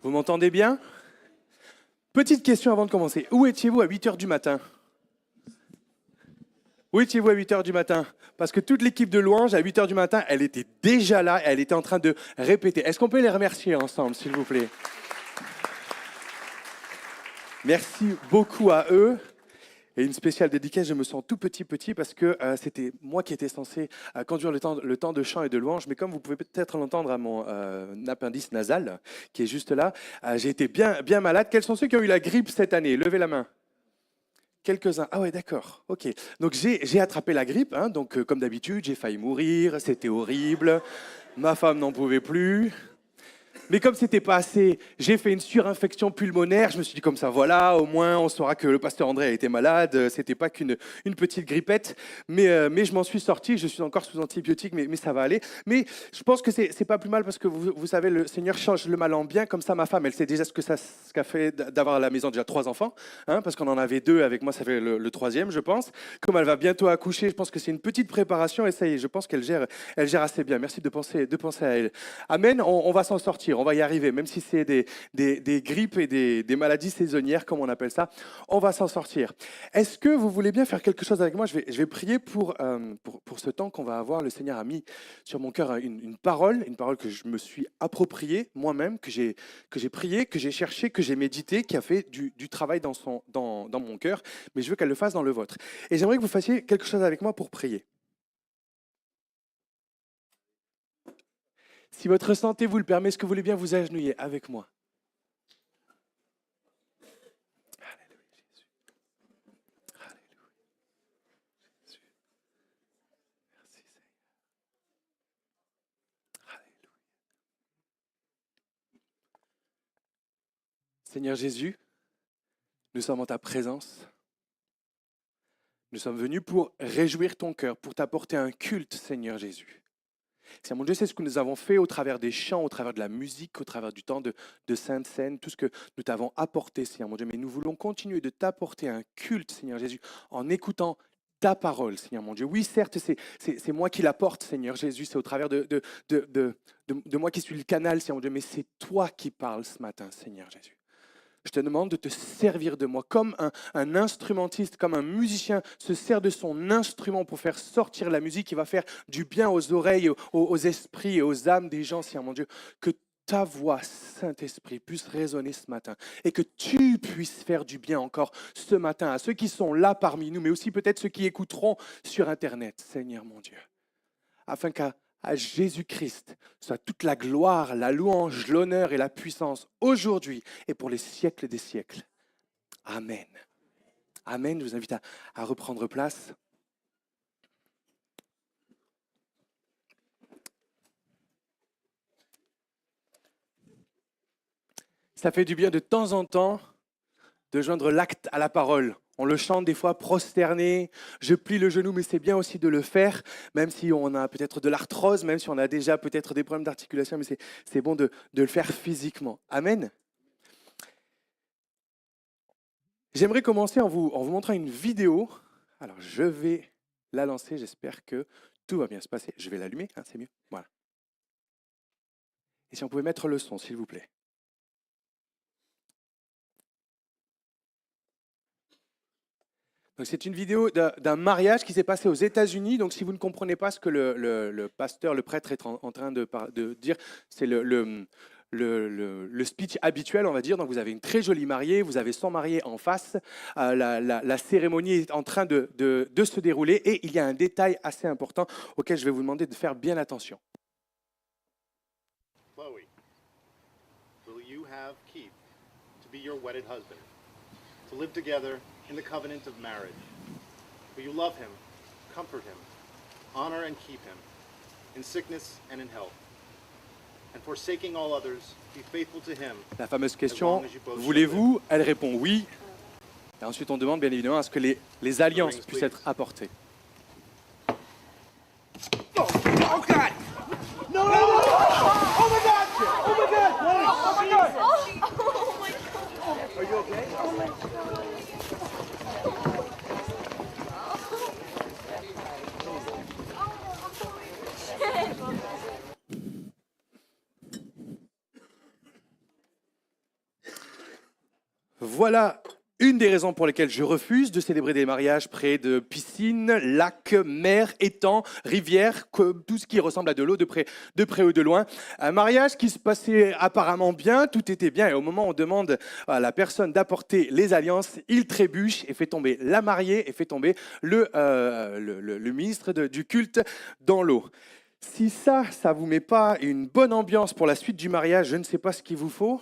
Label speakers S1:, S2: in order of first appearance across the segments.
S1: Vous m'entendez bien? Petite question avant de commencer. Où étiez-vous à 8 heures du matin? Où étiez-vous à 8 heures du matin? Parce que toute l'équipe de louange, à 8 heures du matin, elle était déjà là, elle était en train de répéter. Est-ce qu'on peut les remercier ensemble, s'il vous plaît? Merci beaucoup à eux. Et une spéciale dédicace, je me sens tout petit parce que c'était moi qui étais censé conduire le temps de chant et de louange. Mais comme vous pouvez peut-être l'entendre à mon appendice nasal, qui est juste là, j'ai été bien malade. Quels sont ceux qui ont eu la grippe cette année? Levez la main. Quelques-uns. Ah ouais, d'accord. Ok. Donc j'ai attrapé la grippe. Hein, donc comme d'habitude, j'ai failli mourir. C'était horrible. Ma femme n'en pouvait plus. Mais comme c'était pas assez, j'ai fait une surinfection pulmonaire. Je me suis dit comme ça, voilà, au moins on saura que le pasteur André a été malade. C'était pas une petite grippette. Mais je m'en suis sorti. Je suis encore sous antibiotiques, mais ça va aller. Mais je pense que c'est pas plus mal parce que vous savez, le Seigneur change le mal en bien. Comme ça, ma femme, elle sait déjà ce qu'a fait d'avoir à la maison déjà 3 enfants. Hein, parce qu'on en avait 2 avec moi, ça fait le 3e, je pense. Comme elle va bientôt accoucher, je pense que c'est une petite préparation. Et ça y est, je pense qu'elle gère assez bien. Merci de penser à elle. Amen. On va s'en sortir. On va y arriver, même si c'est des grippes et des maladies saisonnières, comme on appelle ça, on va s'en sortir. Est-ce que vous voulez bien faire quelque chose avec moi? Je vais prier pour ce temps qu'on va avoir. Le Seigneur a mis sur mon cœur une parole que je me suis appropriée moi-même, que j'ai prié, que j'ai cherché, que j'ai médité, qui a fait du travail dans mon cœur, mais je veux qu'elle le fasse dans le vôtre. Et j'aimerais que vous fassiez quelque chose avec moi pour prier. Si votre santé vous le permet, est-ce que vous voulez bien vous agenouiller avec moi? Alléluia, Jésus. Alléluia. Jésus. Merci, Seigneur. Alléluia. Seigneur Jésus, nous sommes en ta présence. Nous sommes venus pour réjouir ton cœur, pour t'apporter un culte, Seigneur Jésus. Seigneur mon Dieu, c'est ce que nous avons fait au travers des chants, au travers de la musique, au travers du temps de Sainte Seine, tout ce que nous t'avons apporté, Seigneur mon Dieu. Mais nous voulons continuer de t'apporter un culte, Seigneur Jésus, en écoutant ta parole, Seigneur mon Dieu. Oui, certes, c'est moi qui l'apporte, Seigneur Jésus, c'est au travers de moi qui suis le canal, Seigneur mon Dieu, mais c'est toi qui parles ce matin, Seigneur Jésus. Je te demande de te servir de moi comme un instrumentiste, comme un musicien se sert de son instrument pour faire sortir la musique qui va faire du bien aux oreilles, aux esprits et aux âmes des gens, Seigneur mon Dieu. Que ta voix, Saint-Esprit, puisse résonner ce matin et que tu puisses faire du bien encore ce matin à ceux qui sont là parmi nous, mais aussi peut-être ceux qui écouteront sur Internet, Seigneur mon Dieu. Afin qu'à Jésus-Christ soit toute la gloire, la louange, l'honneur et la puissance aujourd'hui et pour les siècles des siècles. Amen. Amen. Je vous invite à reprendre place. Ça fait du bien de temps en temps de joindre l'acte à la parole. On le chante des fois prosterné, je plie le genou, mais c'est bien aussi de le faire, même si on a peut-être de l'arthrose, même si on a déjà peut-être des problèmes d'articulation, mais c'est bon de le faire physiquement. Amen. J'aimerais commencer en vous montrant une vidéo. Alors, je vais la lancer, j'espère que tout va bien se passer. Je vais l'allumer, hein, c'est mieux. Voilà. Et si on pouvait mettre le son, s'il vous plaît. Donc, c'est une vidéo d'un mariage qui s'est passé aux États-Unis. Donc, si vous ne comprenez pas ce que le pasteur, le prêtre est en train de dire, c'est le speech habituel, on va dire. Donc, vous avez une très jolie mariée, vous avez son marié en face. La cérémonie est en train de se dérouler et il y a un détail assez important auquel je vais vous demander de faire bien attention.
S2: Chloe, will you have Keith to be your wedded husband, to live together in the covenant of marriage? Will you love him, comfort him, honor and keep him, in sickness and in health? And forsaking all others, be faithful to him.
S1: La fameuse question, voulez-vous? Elle répond oui. Et ensuite, on demande bien évidemment à ce que les alliances puissent être apportées.
S3: Oh God! No! Oh my God! Oh my God! Oh my God!
S4: Oh my God!
S3: Are you okay?
S4: Oh my God!
S1: Voilà une des raisons pour lesquelles je refuse de célébrer des mariages près de piscines, lacs, mers, étangs, rivières, tout ce qui ressemble à de l'eau de près ou de loin. Un mariage qui se passait apparemment bien, tout était bien, et au moment où on demande à la personne d'apporter les alliances, il trébuche et fait tomber la mariée et fait tomber le ministre du culte dans l'eau. Si ça vous met pas une bonne ambiance pour la suite du mariage, je ne sais pas ce qu'il vous faut.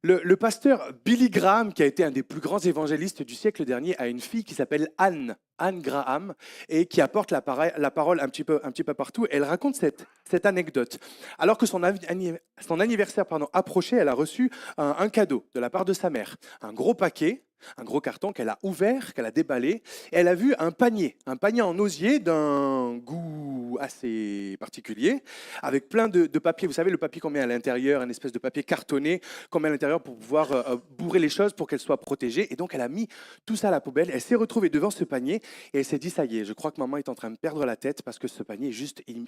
S1: Le pasteur Billy Graham, qui a été un des plus grands évangélistes du siècle dernier, a une fille qui s'appelle Anne Graham, et qui apporte la parole un petit peu partout. Elle raconte cette anecdote. Alors que son anniversaire approchait, elle a reçu un cadeau de la part de sa mère. Un gros paquet, un gros carton qu'elle a ouvert, qu'elle a déballé. Et elle a vu un panier en osier d'un goût assez particulier, avec plein de papier. Vous savez, le papier qu'on met à l'intérieur, une espèce de papier cartonné qu'on met à l'intérieur pour pouvoir bourrer les choses pour qu'elles soient protégées. Et donc, elle a mis tout ça à la poubelle. Elle s'est retrouvée devant ce panier et elle s'est dit, ça y est, je crois que maman est en train de perdre la tête parce que ce panier,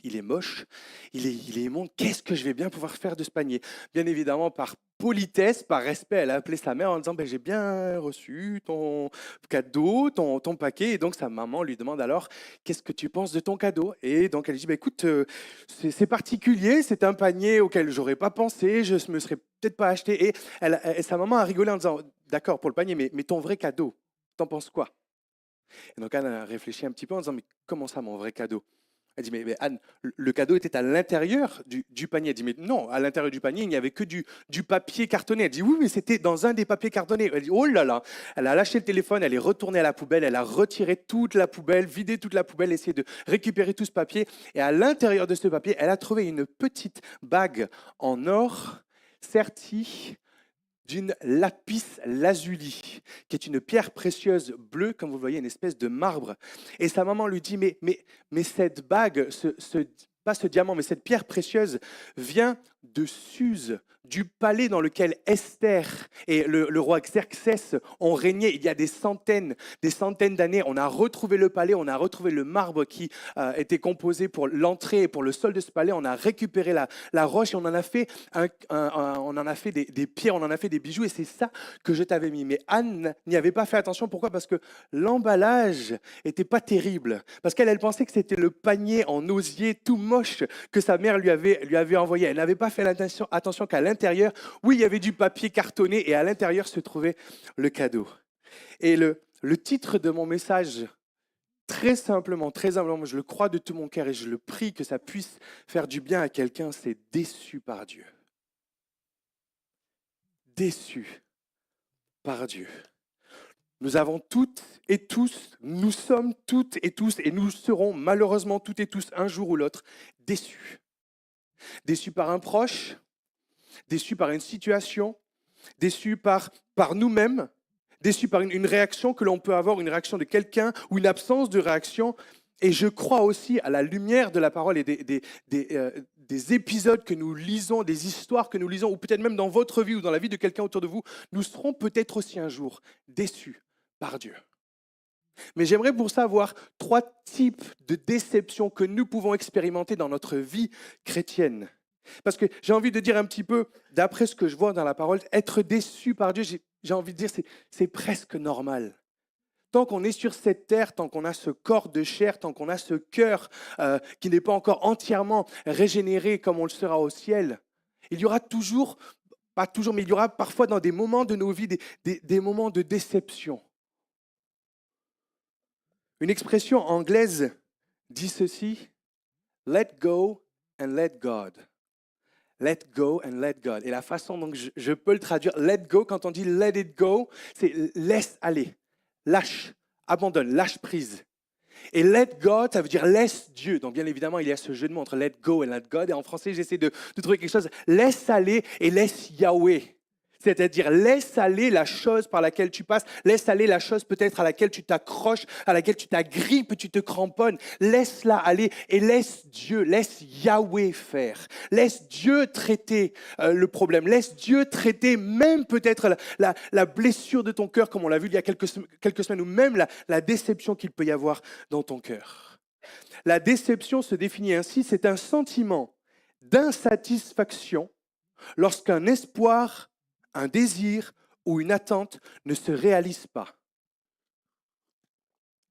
S1: il est moche, il est immonde. Qu'est-ce que je vais bien pouvoir faire de ce panier? Bien évidemment, par politesse, par respect, elle a appelé sa mère en disant, j'ai bien reçu ton cadeau, ton paquet. Et donc, sa maman lui demande alors, qu'est-ce que tu penses de ton cadeau? Et donc, elle dit, écoute, c'est particulier, c'est un panier auquel j'aurais pas pensé, je me serais peut-être pas acheté. Et sa maman a rigolé en disant, d'accord pour le panier, mais ton vrai cadeau, t'en penses quoi? Et donc, Anne a réfléchi un petit peu en disant, mais comment ça, mon vrai cadeau? Elle dit, mais Anne, le cadeau était à l'intérieur du panier. Elle dit, mais non, à l'intérieur du panier, il n'y avait que du papier cartonné. Elle dit, oui, mais c'était dans un des papiers cartonnés. Elle dit, oh là là. Elle a lâché le téléphone, elle est retournée à la poubelle, elle a retiré toute la poubelle, vidé toute la poubelle, essayé de récupérer tout ce papier. Et à l'intérieur de ce papier, elle a trouvé une petite bague en or sertie d'une lapis lazuli, qui est une pierre précieuse bleue, comme vous le voyez, une espèce de marbre. Et sa maman lui dit, mais cette bague, pas ce diamant, mais cette pierre précieuse vient de Suse, du palais dans lequel Esther et le roi Xerxès ont régné il y a des centaines d'années. On a retrouvé le palais, on a retrouvé le marbre qui était composé pour l'entrée et pour le sol de ce palais. On a récupéré la roche et on en a fait, on en a fait des pierres, on en a fait des bijoux, et c'est ça que je t'avais mis. Mais Anne n'y avait pas fait attention. Pourquoi? Parce que l'emballage n'était pas terrible. Parce qu'elle pensait que c'était le panier en osier tout moche que sa mère lui avait envoyé. Elle n'avait pas fait attention qu'à l'intérieur, oui, il y avait du papier cartonné et à l'intérieur se trouvait le cadeau. Et le titre de mon message, très simplement, très humblement, je le crois de tout mon cœur et je le prie que ça puisse faire du bien à quelqu'un, c'est déçu par Dieu. Déçu par Dieu. Nous avons toutes et tous, nous sommes toutes et tous, et nous serons malheureusement toutes et tous un jour ou l'autre déçus. Déçus par un proche, déçus par une situation, déçus par nous-mêmes, déçus par une réaction que l'on peut avoir, une réaction de quelqu'un ou une absence de réaction. Et je crois aussi à la lumière de la parole et des épisodes que nous lisons, des histoires que nous lisons, ou peut-être même dans votre vie ou dans la vie de quelqu'un autour de vous, nous serons peut-être aussi un jour déçus par Dieu. Mais j'aimerais pour ça voir 3 types de déceptions que nous pouvons expérimenter dans notre vie chrétienne. Parce que j'ai envie de dire un petit peu, d'après ce que je vois dans la parole, être déçu par Dieu, j'ai envie de dire, c'est presque normal. Tant qu'on est sur cette terre, tant qu'on a ce corps de chair, tant qu'on a ce cœur qui n'est pas encore entièrement régénéré comme on le sera au ciel, il y aura toujours, pas toujours, mais il y aura parfois dans des moments de nos vies des moments de déception. Une expression anglaise dit ceci, « Let go and let God ». Let go and let God. Et la façon dont je peux le traduire, let go, quand on dit let it go, c'est laisse aller, lâche, abandonne, lâche prise. Et let God, ça veut dire laisse Dieu. Donc bien évidemment, il y a ce jeu de mots entre let go et let God. Et en français, j'essaie de trouver quelque chose, laisse aller et laisse Yahweh. C'est-à-dire, laisse aller la chose par laquelle tu passes, laisse aller la chose peut-être à laquelle tu t'accroches, à laquelle tu t'agrippes, tu te cramponnes. Laisse-la aller et laisse Dieu, laisse Yahweh faire. Laisse Dieu traiter le problème. Laisse Dieu traiter même peut-être la blessure de ton cœur, comme on l'a vu il y a quelques semaines, ou même la déception qu'il peut y avoir dans ton cœur. La déception se définit ainsi, c'est un sentiment d'insatisfaction lorsqu'un espoir, un désir ou une attente ne se réalisent pas.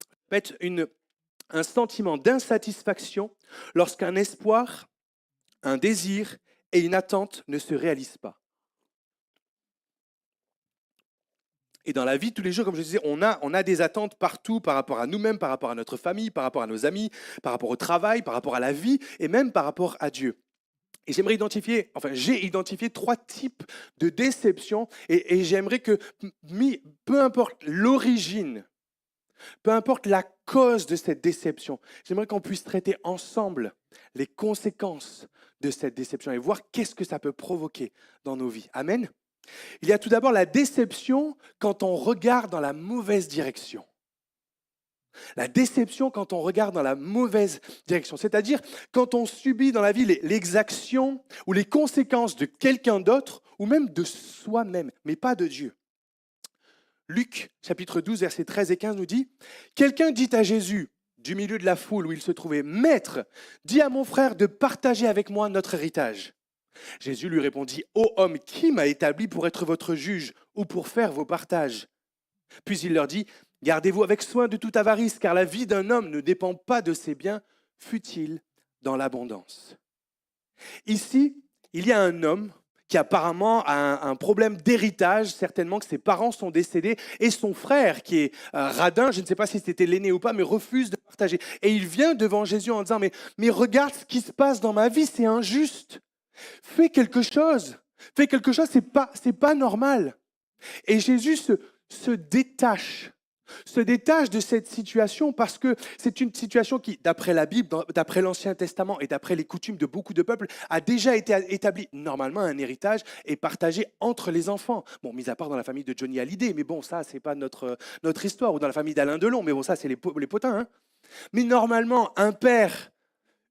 S1: Ça peut être un sentiment d'insatisfaction lorsqu'un espoir, un désir et une attente ne se réalisent pas. Et dans la vie de tous les jours, comme je disais, on a des attentes partout par rapport à nous-mêmes, par rapport à notre famille, par rapport à nos amis, par rapport au travail, par rapport à la vie et même par rapport à Dieu. Et j'ai identifié 3 types de déceptions et j'aimerais que, peu importe l'origine, peu importe la cause de cette déception, j'aimerais qu'on puisse traiter ensemble les conséquences de cette déception et voir qu'est-ce que ça peut provoquer dans nos vies. Amen. Il y a tout d'abord la déception quand on regarde dans la mauvaise direction. La déception quand on regarde dans la mauvaise direction, c'est-à-dire quand on subit dans la vie les exactions ou les conséquences de quelqu'un d'autre ou même de soi-même, mais pas de Dieu. Luc, chapitre 12, versets 13 et 15 nous dit « Quelqu'un dit à Jésus, du milieu de la foule où il se trouvait, « Maître, dis à mon frère de partager avec moi notre héritage. » Jésus lui répondit, « Ô homme, qui m'a établi pour être votre juge ou pour faire vos partages ?» Puis il leur dit, « Gardez-vous avec soin de toute avarice, car la vie d'un homme ne dépend pas de ses biens, fût-il dans l'abondance. » Ici, il y a un homme qui apparemment a un problème d'héritage, certainement que ses parents sont décédés, et son frère, qui est radin, je ne sais pas si c'était l'aîné ou pas, mais refuse de partager. Et il vient devant Jésus en disant, mais regarde ce qui se passe dans ma vie, c'est injuste. Fais quelque chose, c'est pas normal. Et Jésus se détache de cette situation parce que c'est une situation qui, d'après la Bible, d'après l'Ancien Testament et d'après les coutumes de beaucoup de peuples, a déjà été établie. Normalement, un héritage est partagé entre les enfants. Bon, mis à part dans la famille de Johnny Hallyday, mais bon, ça, c'est pas notre histoire, ou dans la famille d'Alain Delon, mais bon, ça, c'est les potins. Hein. Mais normalement, un père,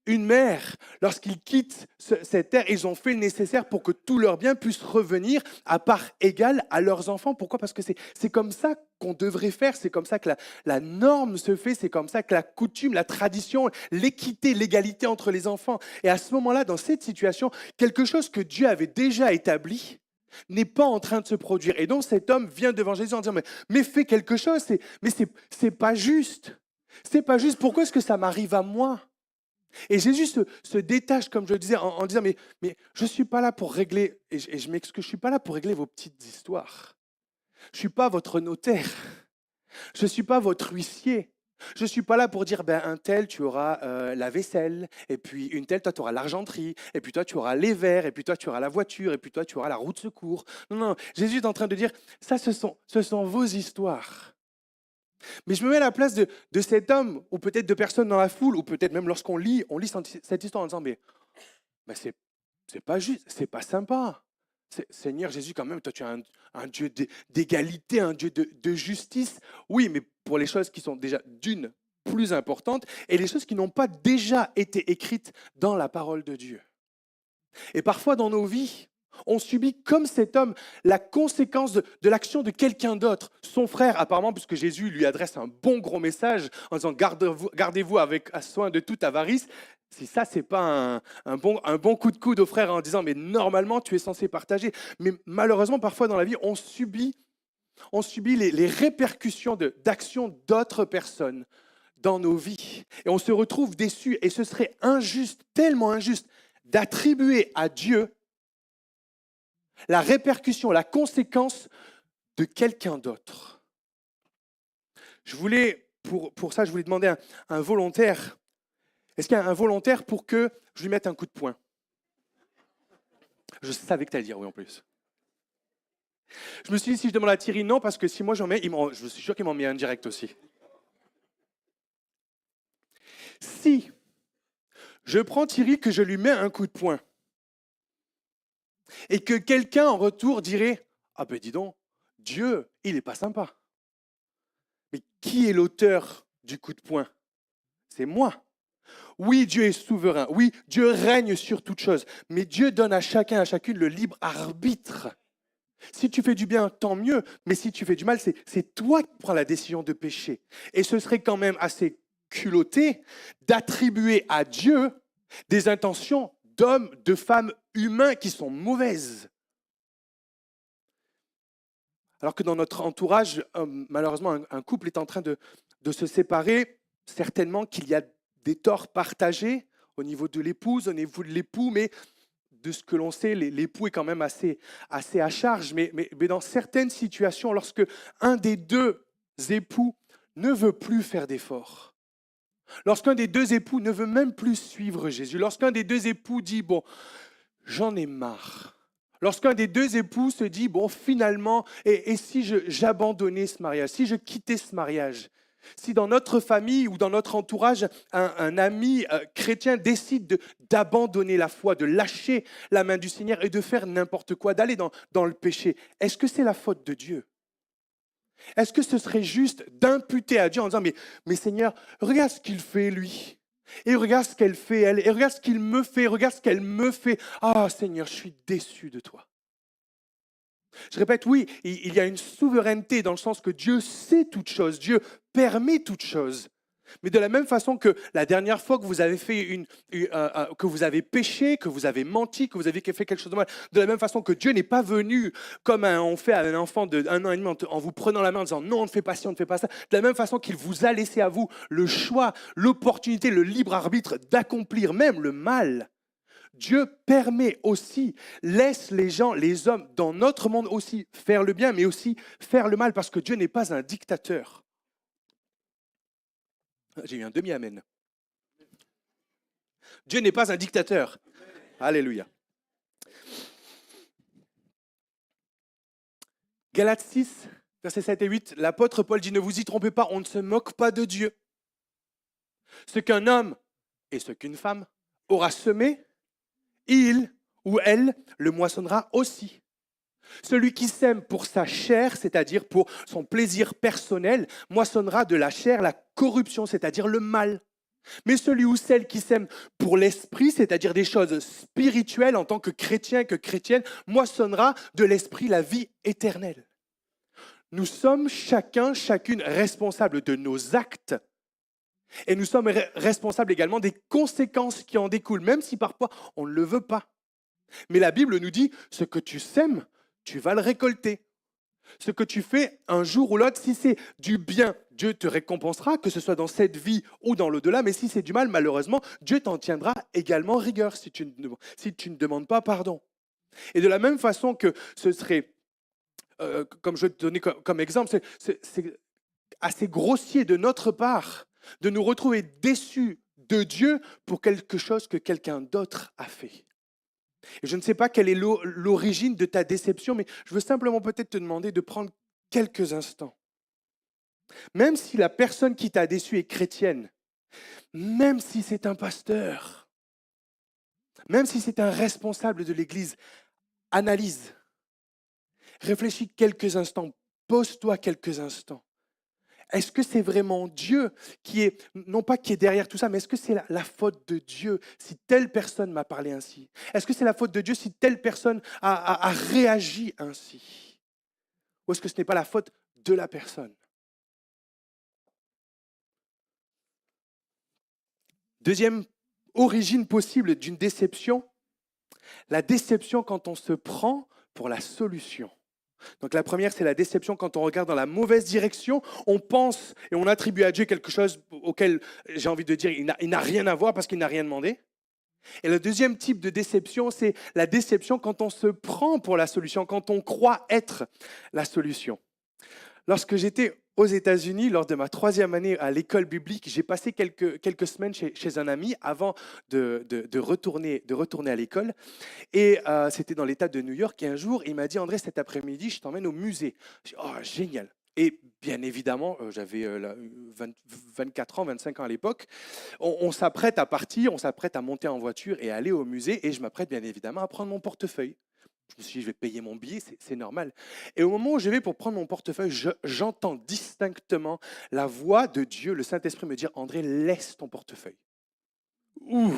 S1: une mère, lorsqu'ils quittent cette terre, ils ont fait le nécessaire pour que tous leurs biens puissent revenir à part égale à leurs enfants. Pourquoi ? Parce que c'est comme ça qu'on devrait faire, c'est comme ça que la norme se fait, c'est comme ça que la coutume, la tradition, l'équité, l'égalité entre les enfants. Et à ce moment-là, dans cette situation, quelque chose que Dieu avait déjà établi n'est pas en train de se produire. Et donc cet homme vient devant Jésus en disant « Mais fais quelque chose, c'est pas juste. C'est pas juste, pourquoi est-ce que ça m'arrive à moi ?» Et Jésus se détache, comme je le disais, en disant, mais je ne suis pas là pour régler, et je m'excuse, je ne suis pas là pour régler vos petites histoires. Je ne suis pas votre notaire. Je ne suis pas votre huissier. Je ne suis pas là pour dire, un tel, tu auras la vaisselle, et puis une telle, toi, tu auras l'argenterie, et puis toi, tu auras les verres, et puis toi, tu auras la voiture, et puis toi, tu auras la roue de secours. Non, Jésus est en train de dire, ça, ce sont vos histoires. Mais je me mets à la place de cet homme, ou peut-être de personnes dans la foule, ou peut-être même lorsqu'on lit cette histoire en disant, mais c'est pas juste, c'est pas sympa. Seigneur Jésus, quand même, toi tu as un Dieu d'égalité, un Dieu de justice. Oui, mais pour les choses qui sont déjà d'une plus importantes, et les choses qui n'ont pas déjà été écrites dans la parole de Dieu. Et parfois dans nos vies, on subit comme cet homme la conséquence de l'action de quelqu'un d'autre, son frère apparemment, puisque Jésus lui adresse un bon gros message en disant gardez-vous avec soin de toute avarice. Si ça, c'est pas un bon coup de coude au frère en disant mais normalement tu es censé partager. Mais malheureusement, parfois dans la vie, on subit les répercussions d'actions d'autres personnes dans nos vies. Et on se retrouve déçus et ce serait injuste, tellement injuste, d'attribuer à Dieu la répercussion, la conséquence de quelqu'un d'autre. Pour ça, je voulais demander un volontaire. Est-ce qu'il y a un volontaire pour que je lui mette un coup de poing ? Je savais que tu allais dire oui en plus. Je me suis dit, si je demande à Thierry, non, parce que si moi j'en mets, je suis sûr qu'il m'en met un direct aussi. Si je prends Thierry, que je lui mets un coup de poing, et que quelqu'un en retour dirait « Ah ben dis donc, Dieu, il n'est pas sympa. » Mais qui est l'auteur du coup de poing ? C'est moi. Oui, Dieu est souverain. Oui, Dieu règne sur toute chose. Mais Dieu donne à chacun, à chacune le libre arbitre. Si tu fais du bien, tant mieux. Mais si tu fais du mal, c'est toi qui prends la décision de pécher. Et ce serait quand même assez culotté d'attribuer à Dieu des intentions d'hommes, de femmes humains qui sont mauvaises. Alors que dans notre entourage, malheureusement, un couple est en train de se séparer, certainement qu'il y a des torts partagés au niveau de l'épouse, au niveau de l'époux, mais de ce que l'on sait, l'époux est quand même assez à charge. Mais dans certaines situations, lorsque un des deux époux ne veut plus faire d'efforts, lorsqu'un des deux époux ne veut même plus suivre Jésus, lorsqu'un des deux époux dit, bon, j'en ai marre. Lorsqu'un des deux époux se dit, bon, finalement, et si j'abandonnais ce mariage, si je quittais ce mariage, si dans notre famille ou dans notre entourage, un ami chrétien décide d'abandonner la foi, de lâcher la main du Seigneur et de faire n'importe quoi, d'aller dans le péché, est-ce que c'est la faute de Dieu? Est-ce que ce serait juste d'imputer à Dieu en disant, mais Seigneur, regarde ce qu'il fait lui, et regarde ce qu'elle fait elle, et regarde ce qu'il me fait, regarde ce qu'elle me fait. Ah Seigneur, je suis déçu de toi. Je répète, oui, il y a une souveraineté dans le sens que Dieu sait toutes choses, Dieu permet toutes choses. Mais de la même façon que la dernière fois que vous avez que vous avez péché, que vous avez menti, que vous avez fait quelque chose de mal, de la même façon que Dieu n'est pas venu comme on fait à un enfant de 1 an et demi en vous prenant la main en disant non, on ne fait pas ci, on ne fait pas ça, de la même façon qu'il vous a laissé à vous le choix, l'opportunité, le libre arbitre d'accomplir même le mal. Dieu permet aussi, laisse les gens, les hommes dans notre monde aussi faire le bien, mais aussi faire le mal, parce que Dieu n'est pas un dictateur. J'ai eu un demi-amen. Dieu n'est pas un dictateur. Alléluia. Galates 6, versets 7 et 8, l'apôtre Paul dit, ne vous y trompez pas, on ne se moque pas de Dieu. Ce qu'un homme et ce qu'une femme aura semé, il ou elle le moissonnera aussi. Celui qui sème pour sa chair, c'est-à-dire pour son plaisir personnel, moissonnera de la chair la corruption, c'est-à-dire le mal. Mais celui ou celle qui sème pour l'esprit, c'est-à-dire des choses spirituelles en tant que chrétien, que chrétienne, moissonnera de l'esprit la vie éternelle. Nous sommes chacune responsables de nos actes et nous sommes responsables également des conséquences qui en découlent, même si parfois on ne le veut pas. Mais la Bible nous dit, ce que tu sèmes, tu vas le récolter. Ce que tu fais un jour ou l'autre, si c'est du bien, Dieu te récompensera, que ce soit dans cette vie ou dans l'au-delà, mais si c'est du mal, malheureusement, Dieu t'en tiendra également rigueur si tu ne demandes pas pardon. Et de la même façon que ce serait, comme je vais te donner comme exemple, c'est assez grossier de notre part de nous retrouver déçus de Dieu pour quelque chose que quelqu'un d'autre a fait. Et je ne sais pas quelle est l'origine de ta déception, mais je veux simplement peut-être te demander de prendre quelques instants. Même si la personne qui t'a déçu est chrétienne, même si c'est un pasteur, même si c'est un responsable de l'Église, analyse, réfléchis quelques instants, pose-toi quelques instants. Est-ce que c'est vraiment Dieu qui est, non pas qui est derrière tout ça, mais est-ce que c'est la faute de Dieu si telle personne m'a parlé ainsi? Est-ce que c'est la faute de Dieu si telle personne a réagi ainsi? Ou est-ce que ce n'est pas la faute de la personne? Deuxième origine possible d'une déception, la déception quand on se prend pour la solution. Donc la première, c'est la déception quand on regarde dans la mauvaise direction, on pense et on attribue à Dieu quelque chose auquel, j'ai envie de dire, il n'a rien à voir parce qu'il n'a rien demandé. Et le deuxième type de déception, c'est la déception quand on se prend pour la solution, quand on croit être la solution. Lorsque j'étais aux États-Unis, lors de ma 3e année à l'école biblique, j'ai passé quelques semaines chez un ami avant de retourner à l'école. Et c'était dans l'État de New York. Et un jour, il m'a dit, André, cet après-midi, je t'emmène au musée. J'ai dit, oh, génial. Et bien évidemment, j'avais 24 ans, 25 ans à l'époque. On s'apprête à partir, on s'apprête à monter en voiture et aller au musée. Et je m'apprête bien évidemment à prendre mon portefeuille. Je me suis dit, je vais payer mon billet, c'est normal. Et au moment où je vais pour prendre mon portefeuille, j'entends distinctement la voix de Dieu, le Saint-Esprit me dire, André, laisse ton portefeuille. Ouh.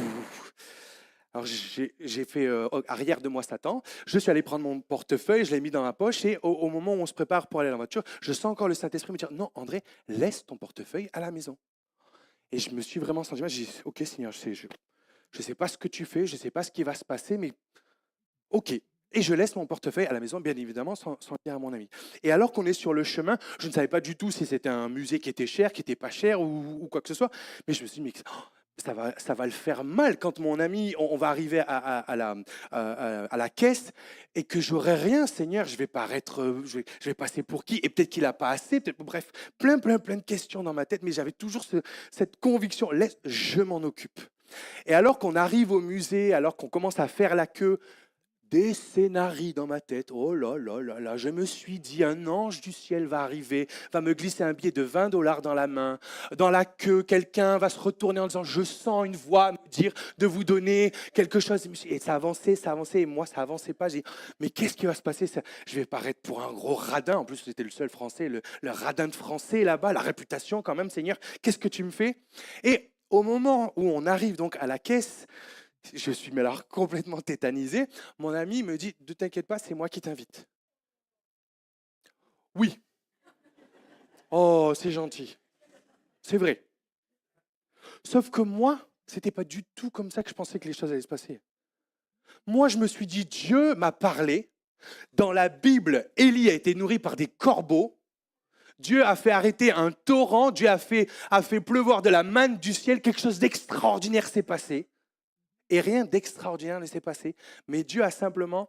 S1: Alors j'ai fait arrière de moi Satan, je suis allé prendre mon portefeuille, je l'ai mis dans ma poche et au moment où on se prépare pour aller dans la voiture, je sens encore le Saint-Esprit me dire, non André, laisse ton portefeuille à la maison. Et je me suis vraiment senti mal, j'ai dit, ok Seigneur, je ne sais pas ce que tu fais, je ne sais pas ce qui va se passer, mais Ok. Et je laisse mon portefeuille à la maison, bien évidemment, sans dire à mon ami. Et alors qu'on est sur le chemin, je ne savais pas du tout si c'était un musée qui était cher, qui n'était pas cher ou quoi que ce soit. Mais je me suis dit, mais ça va le faire mal quand mon ami, on va arriver à la caisse et que j'aurai rien, Seigneur. Je vais paraître, je vais passer pour qui? Et peut-être qu'il n'a pas assez. Bref, plein de questions dans ma tête. Mais j'avais toujours cette conviction, laisse, je m'en occupe. Et alors qu'on arrive au musée, alors qu'on commence à faire la queue, des scénarios dans ma tête. Oh là là là là, je me suis dit, un ange du ciel va arriver, va me glisser un billet de 20 $ dans la main. Dans la queue, quelqu'un va se retourner en disant, je sens une voix me dire de vous donner quelque chose. Et ça avançait, et moi, ça avançait pas. J'ai dit, mais qu'est-ce qui va se passer? Je vais paraître pour un gros radin. En plus, j'étais le seul français, le radin de français là-bas, la réputation quand même, Seigneur. Qu'est-ce que tu me fais? Et au moment où on arrive donc à la caisse, je suis mais alors complètement tétanisé. Mon ami me dit, ne t'inquiète pas, c'est moi qui t'invite. Oui. Oh, c'est gentil. C'est vrai. Sauf que moi, c'était pas du tout comme ça que je pensais que les choses allaient se passer. Moi, je me suis dit, Dieu m'a parlé. Dans la Bible, Élie a été nourri par des corbeaux. Dieu a fait arrêter un torrent. Dieu a fait pleuvoir de la manne du ciel. Quelque chose d'extraordinaire s'est passé. Et rien d'extraordinaire ne s'est passé, mais Dieu a simplement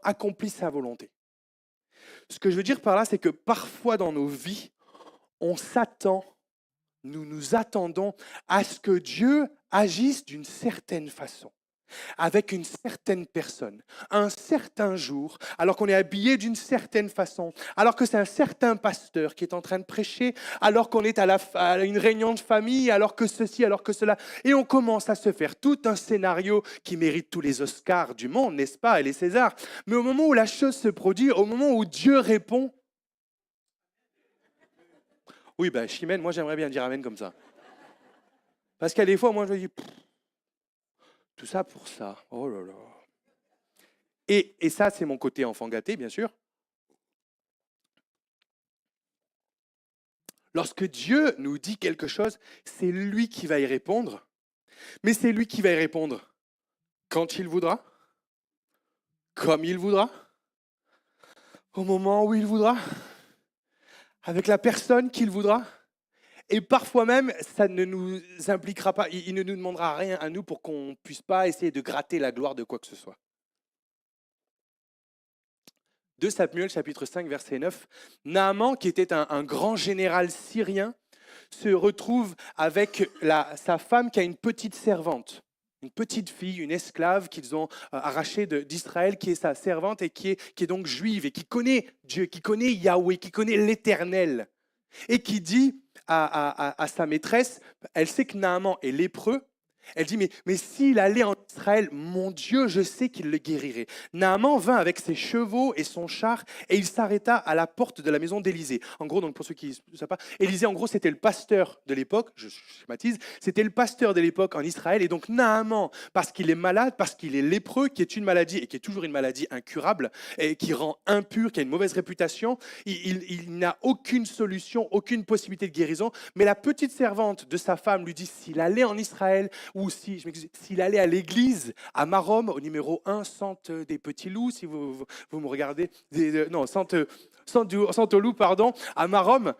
S1: accompli sa volonté. Ce que je veux dire par là, c'est que parfois dans nos vies, nous nous attendons à ce que Dieu agisse d'une certaine façon, avec une certaine personne, un certain jour, alors qu'on est habillé d'une certaine façon, alors que c'est un certain pasteur qui est en train de prêcher, alors qu'on est à une réunion de famille, alors que ceci, alors que cela. Et on commence à se faire tout un scénario qui mérite tous les Oscars du monde, n'est-ce pas, et les Césars. Mais au moment où la chose se produit, au moment où Dieu répond, oui, ben, Chimène, moi j'aimerais bien dire amen comme ça. Parce qu'à des fois, moi je me dis, tout ça pour ça. Oh là là. Et ça, c'est mon côté enfant gâté, bien sûr. Lorsque Dieu nous dit quelque chose, c'est lui qui va y répondre. Mais c'est lui qui va y répondre quand il voudra, comme il voudra, au moment où il voudra, avec la personne qu'il voudra. Et parfois même, ça ne nous impliquera pas, il ne nous demandera rien à nous pour qu'on ne puisse pas essayer de gratter la gloire de quoi que ce soit. 2 Samuel, chapitre 5, verset 9, Naaman, qui était un grand général syrien, se retrouve avec sa femme qui a une petite servante, une petite fille, une esclave qu'ils ont arrachée d'Israël, qui est sa servante et qui est donc juive et qui connaît Dieu, qui connaît Yahweh, qui connaît l'Éternel. Et qui dit à sa maîtresse, elle sait que Naaman est lépreux, elle dit, mais s'il allait en Israël, mon Dieu, je sais qu'il le guérirait. Naaman vint avec ses chevaux et son char et il s'arrêta à la porte de la maison d'Élisée. En gros, donc pour ceux qui ne savent pas, Élisée, en gros, c'était le pasteur de l'époque, je schématise, c'était le pasteur de l'époque en Israël. Et donc Naaman, parce qu'il est malade, parce qu'il est lépreux, qui est une maladie et qui est toujours une maladie incurable et qui rend impur, qui a une mauvaise réputation, il n'a aucune solution, aucune possibilité de guérison. Mais la petite servante de sa femme lui dit, s'il allait en Israël, ou s'il allait à l'église à Marom, au numéro 1, Sante des Petits Loups, si vous me regardez, Sante aux Loups, pardon, à Marom,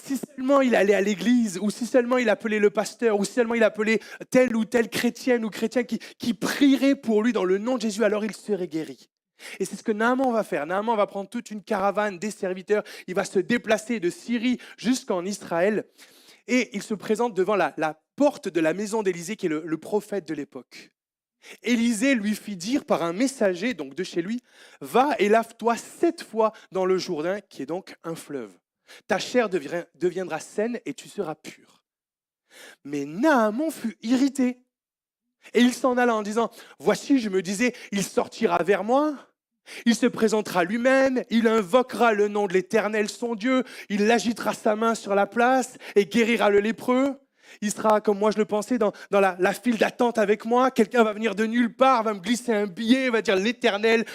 S1: si seulement il allait à l'église, ou si seulement il appelait le pasteur, ou si seulement il appelait telle ou telle chrétienne ou chrétien qui prierait pour lui dans le nom de Jésus, alors il serait guéri. Et c'est ce que Naaman va faire. Naaman va prendre toute une caravane des serviteurs, il va se déplacer de Syrie jusqu'en Israël, et il se présente devant la porte de la maison d'Élisée, qui est le prophète de l'époque. Élisée lui fit dire par un messager, donc de chez lui, « Va et lave-toi 7 fois dans le Jourdain, qui est donc un fleuve. Ta chair deviendra saine et tu seras pur. » Mais Naaman fut irrité. Et il s'en alla en disant, « Voici, je me disais, il sortira vers moi. Il se présentera lui-même, il invoquera le nom de l'Éternel, son Dieu, il agitera sa main sur la place et guérira le lépreux. Il sera, comme moi je le pensais, dans la file d'attente avec moi. Quelqu'un va venir de nulle part, va me glisser un billet, va dire l'Éternel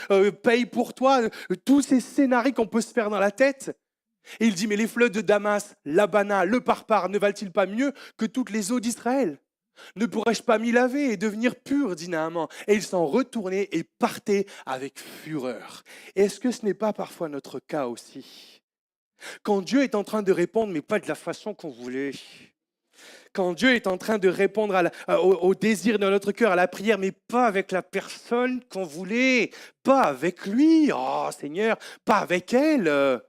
S1: paye pour toi. » Tous ces scénarios qu'on peut se faire dans la tête. Et il dit, mais les fleuves de Damas, l'Abana, le Parpar, ne valent-ils pas mieux que toutes les eaux d'Israël? Ne pourrais-je pas m'y laver et devenir pur, dit Naaman. Et il s'en retournait et partait avec fureur. Est-ce que ce n'est pas parfois notre cas aussi? Quand Dieu est en train de répondre, mais pas de la façon qu'on voulait. Quand Dieu est en train de répondre au désir de notre cœur, à la prière, mais pas avec la personne qu'on voulait, pas avec lui, oh Seigneur, pas avec elle.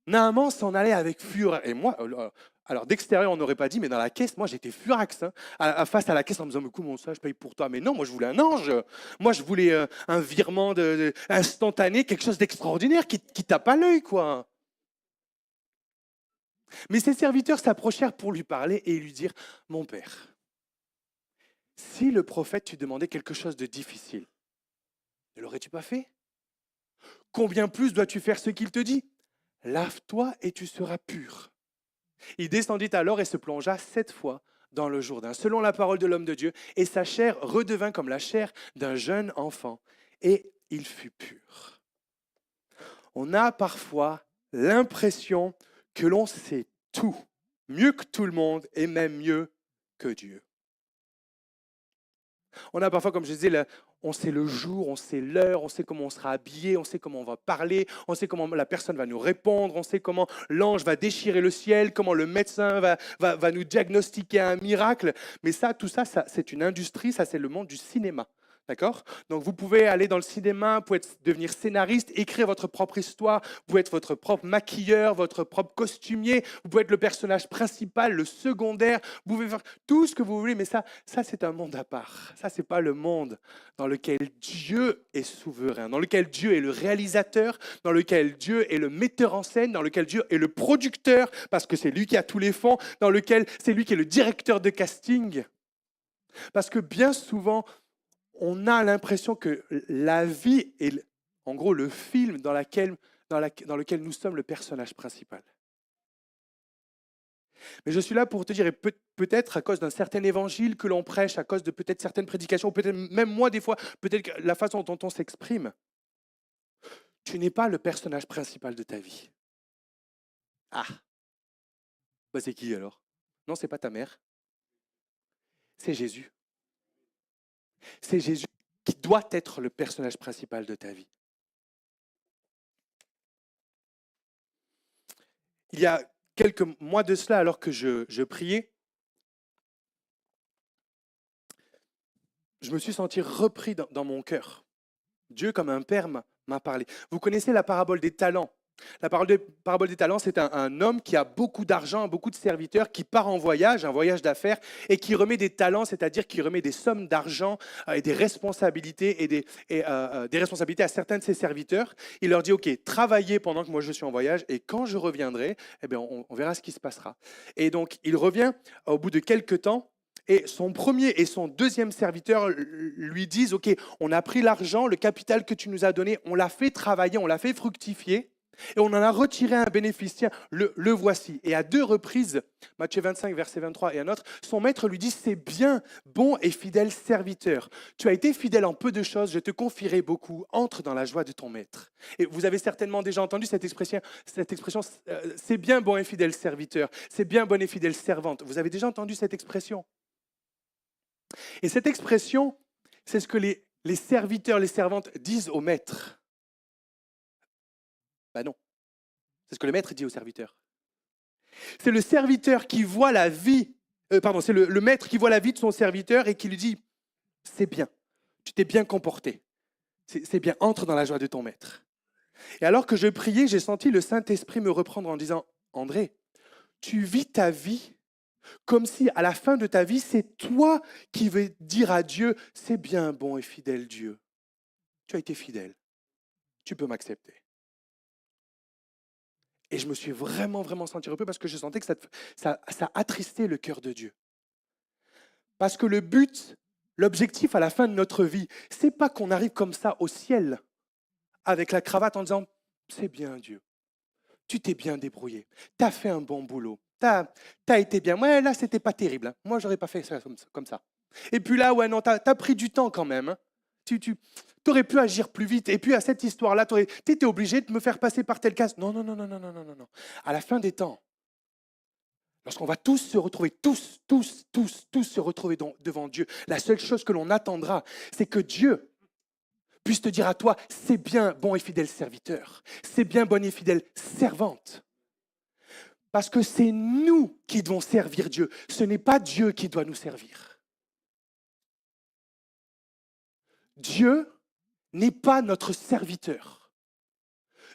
S1: Naaman s'en allait avec fureur. Et moi, alors d'extérieur, on n'aurait pas dit, mais dans la caisse, moi j'étais furax, hein, face à la caisse en me disant, mais comment ça, je paye pour toi? Mais non, moi je voulais un ange. Moi je voulais un virement instantané, quelque chose d'extraordinaire qui tape à l'œil, quoi. Mais ses serviteurs s'approchèrent pour lui parler et lui dire, mon père, si le prophète te demandait quelque chose de difficile, ne l'aurais-tu pas fait? Combien plus dois-tu faire ce qu'il te dit? Lave-toi et tu seras pur. Il descendit alors et se plongea 7 fois dans le Jourdain, selon la parole de l'homme de Dieu, et sa chair redevint comme la chair d'un jeune enfant, et il fut pur. On a parfois l'impression que l'on sait tout, mieux que tout le monde, et même mieux que Dieu. On a parfois, comme je disais, on sait le jour, on sait l'heure, on sait comment on sera habillé, on sait comment on va parler, on sait comment la personne va nous répondre, on sait comment l'ange va déchirer le ciel, comment le médecin va nous diagnostiquer un miracle. Mais ça, tout ça, c'est une industrie, ça c'est le monde du cinéma. D'accord? Donc vous pouvez aller dans le cinéma, vous pouvez devenir scénariste, écrire votre propre histoire, vous pouvez être votre propre maquilleur, votre propre costumier, vous pouvez être le personnage principal, le secondaire, vous pouvez faire tout ce que vous voulez, mais ça c'est un monde à part. Ça, c'est pas le monde dans lequel Dieu est souverain, dans lequel Dieu est le réalisateur, dans lequel Dieu est le metteur en scène, dans lequel Dieu est le producteur, parce que c'est lui qui a tous les fonds, dans lequel c'est lui qui est le directeur de casting. Parce que bien souvent, on a l'impression que la vie est, en gros, le film dans lequel nous sommes le personnage principal. Mais je suis là pour te dire, et peut-être à cause d'un certain évangile que l'on prêche, à cause de peut-être certaines prédications, peut-être même moi des fois, peut-être la façon dont on s'exprime, tu n'es pas le personnage principal de ta vie. Ah, bah c'est qui alors? Non, c'est pas ta mère. C'est Jésus. C'est Jésus qui doit être le personnage principal de ta vie. Il y a quelques mois de cela, alors que je priais, je me suis senti repris dans mon cœur. Dieu, comme un père, m'a parlé. Vous connaissez la parabole des talents? La parabole des talents, c'est un homme qui a beaucoup d'argent, beaucoup de serviteurs, qui part en voyage, un voyage d'affaires, et qui remet des talents, c'est-à-dire qui remet des sommes d'argent et des responsabilités, des responsabilités à certains de ses serviteurs. Il leur dit, OK, travaillez pendant que moi je suis en voyage, et quand je reviendrai, eh bien, on verra ce qui se passera. Et donc, il revient au bout de quelques temps, et son premier et son deuxième serviteur lui disent, OK, on a pris l'argent, le capital que tu nous as donné, on l'a fait travailler, on l'a fait fructifier, et on en a retiré un bénéfice. Tiens, le voici. Et à 2 reprises, Matthieu 25, verset 23 et un autre, son maître lui dit, c'est bien, bon et fidèle serviteur. Tu as été fidèle en peu de choses, je te confierai beaucoup. Entre dans la joie de ton maître. Et vous avez certainement déjà entendu cette expression, c'est bien, bon et fidèle serviteur. C'est bien, bonne et fidèle servante. Vous avez déjà entendu cette expression? Et cette expression, c'est ce que les serviteurs, les servantes disent au maître. Ben non, c'est ce que le maître dit au serviteur. C'est le serviteur qui voit la vie, c'est le maître qui voit la vie de son serviteur et qui lui dit, c'est bien, tu t'es bien comporté, c'est bien, entre dans la joie de ton maître. Et alors que je priais, j'ai senti le Saint-Esprit me reprendre en disant, André, tu vis ta vie comme si à la fin de ta vie, c'est toi qui veux dire à Dieu, c'est bien, bon et fidèle Dieu, tu as été fidèle, tu peux m'accepter. Et je me suis vraiment, vraiment senti repris parce que je sentais que ça attristait le cœur de Dieu. Parce que le but, l'objectif à la fin de notre vie, c'est pas qu'on arrive comme ça au ciel avec la cravate en disant « c'est bien Dieu, tu t'es bien débrouillé, tu as fait un bon boulot, tu as été bien. Ouais, là, c'était pas terrible. Hein. Moi, j'aurais pas fait ça comme ça. Et puis là, ouais, non, tu as pris du temps quand même. Hein. Tu aurais pu agir plus vite. Et puis à cette histoire-là, tu étais obligé de me faire passer par telle case. Non. À la fin des temps, lorsqu'on va tous se retrouver, tous se retrouver devant Dieu, la seule chose que l'on attendra, c'est que Dieu puisse te dire à toi, c'est bien, bon et fidèle serviteur, c'est bien, bonne et fidèle servante. Parce que c'est nous qui devons servir Dieu, ce n'est pas Dieu qui doit nous servir. Dieu n'est pas notre serviteur.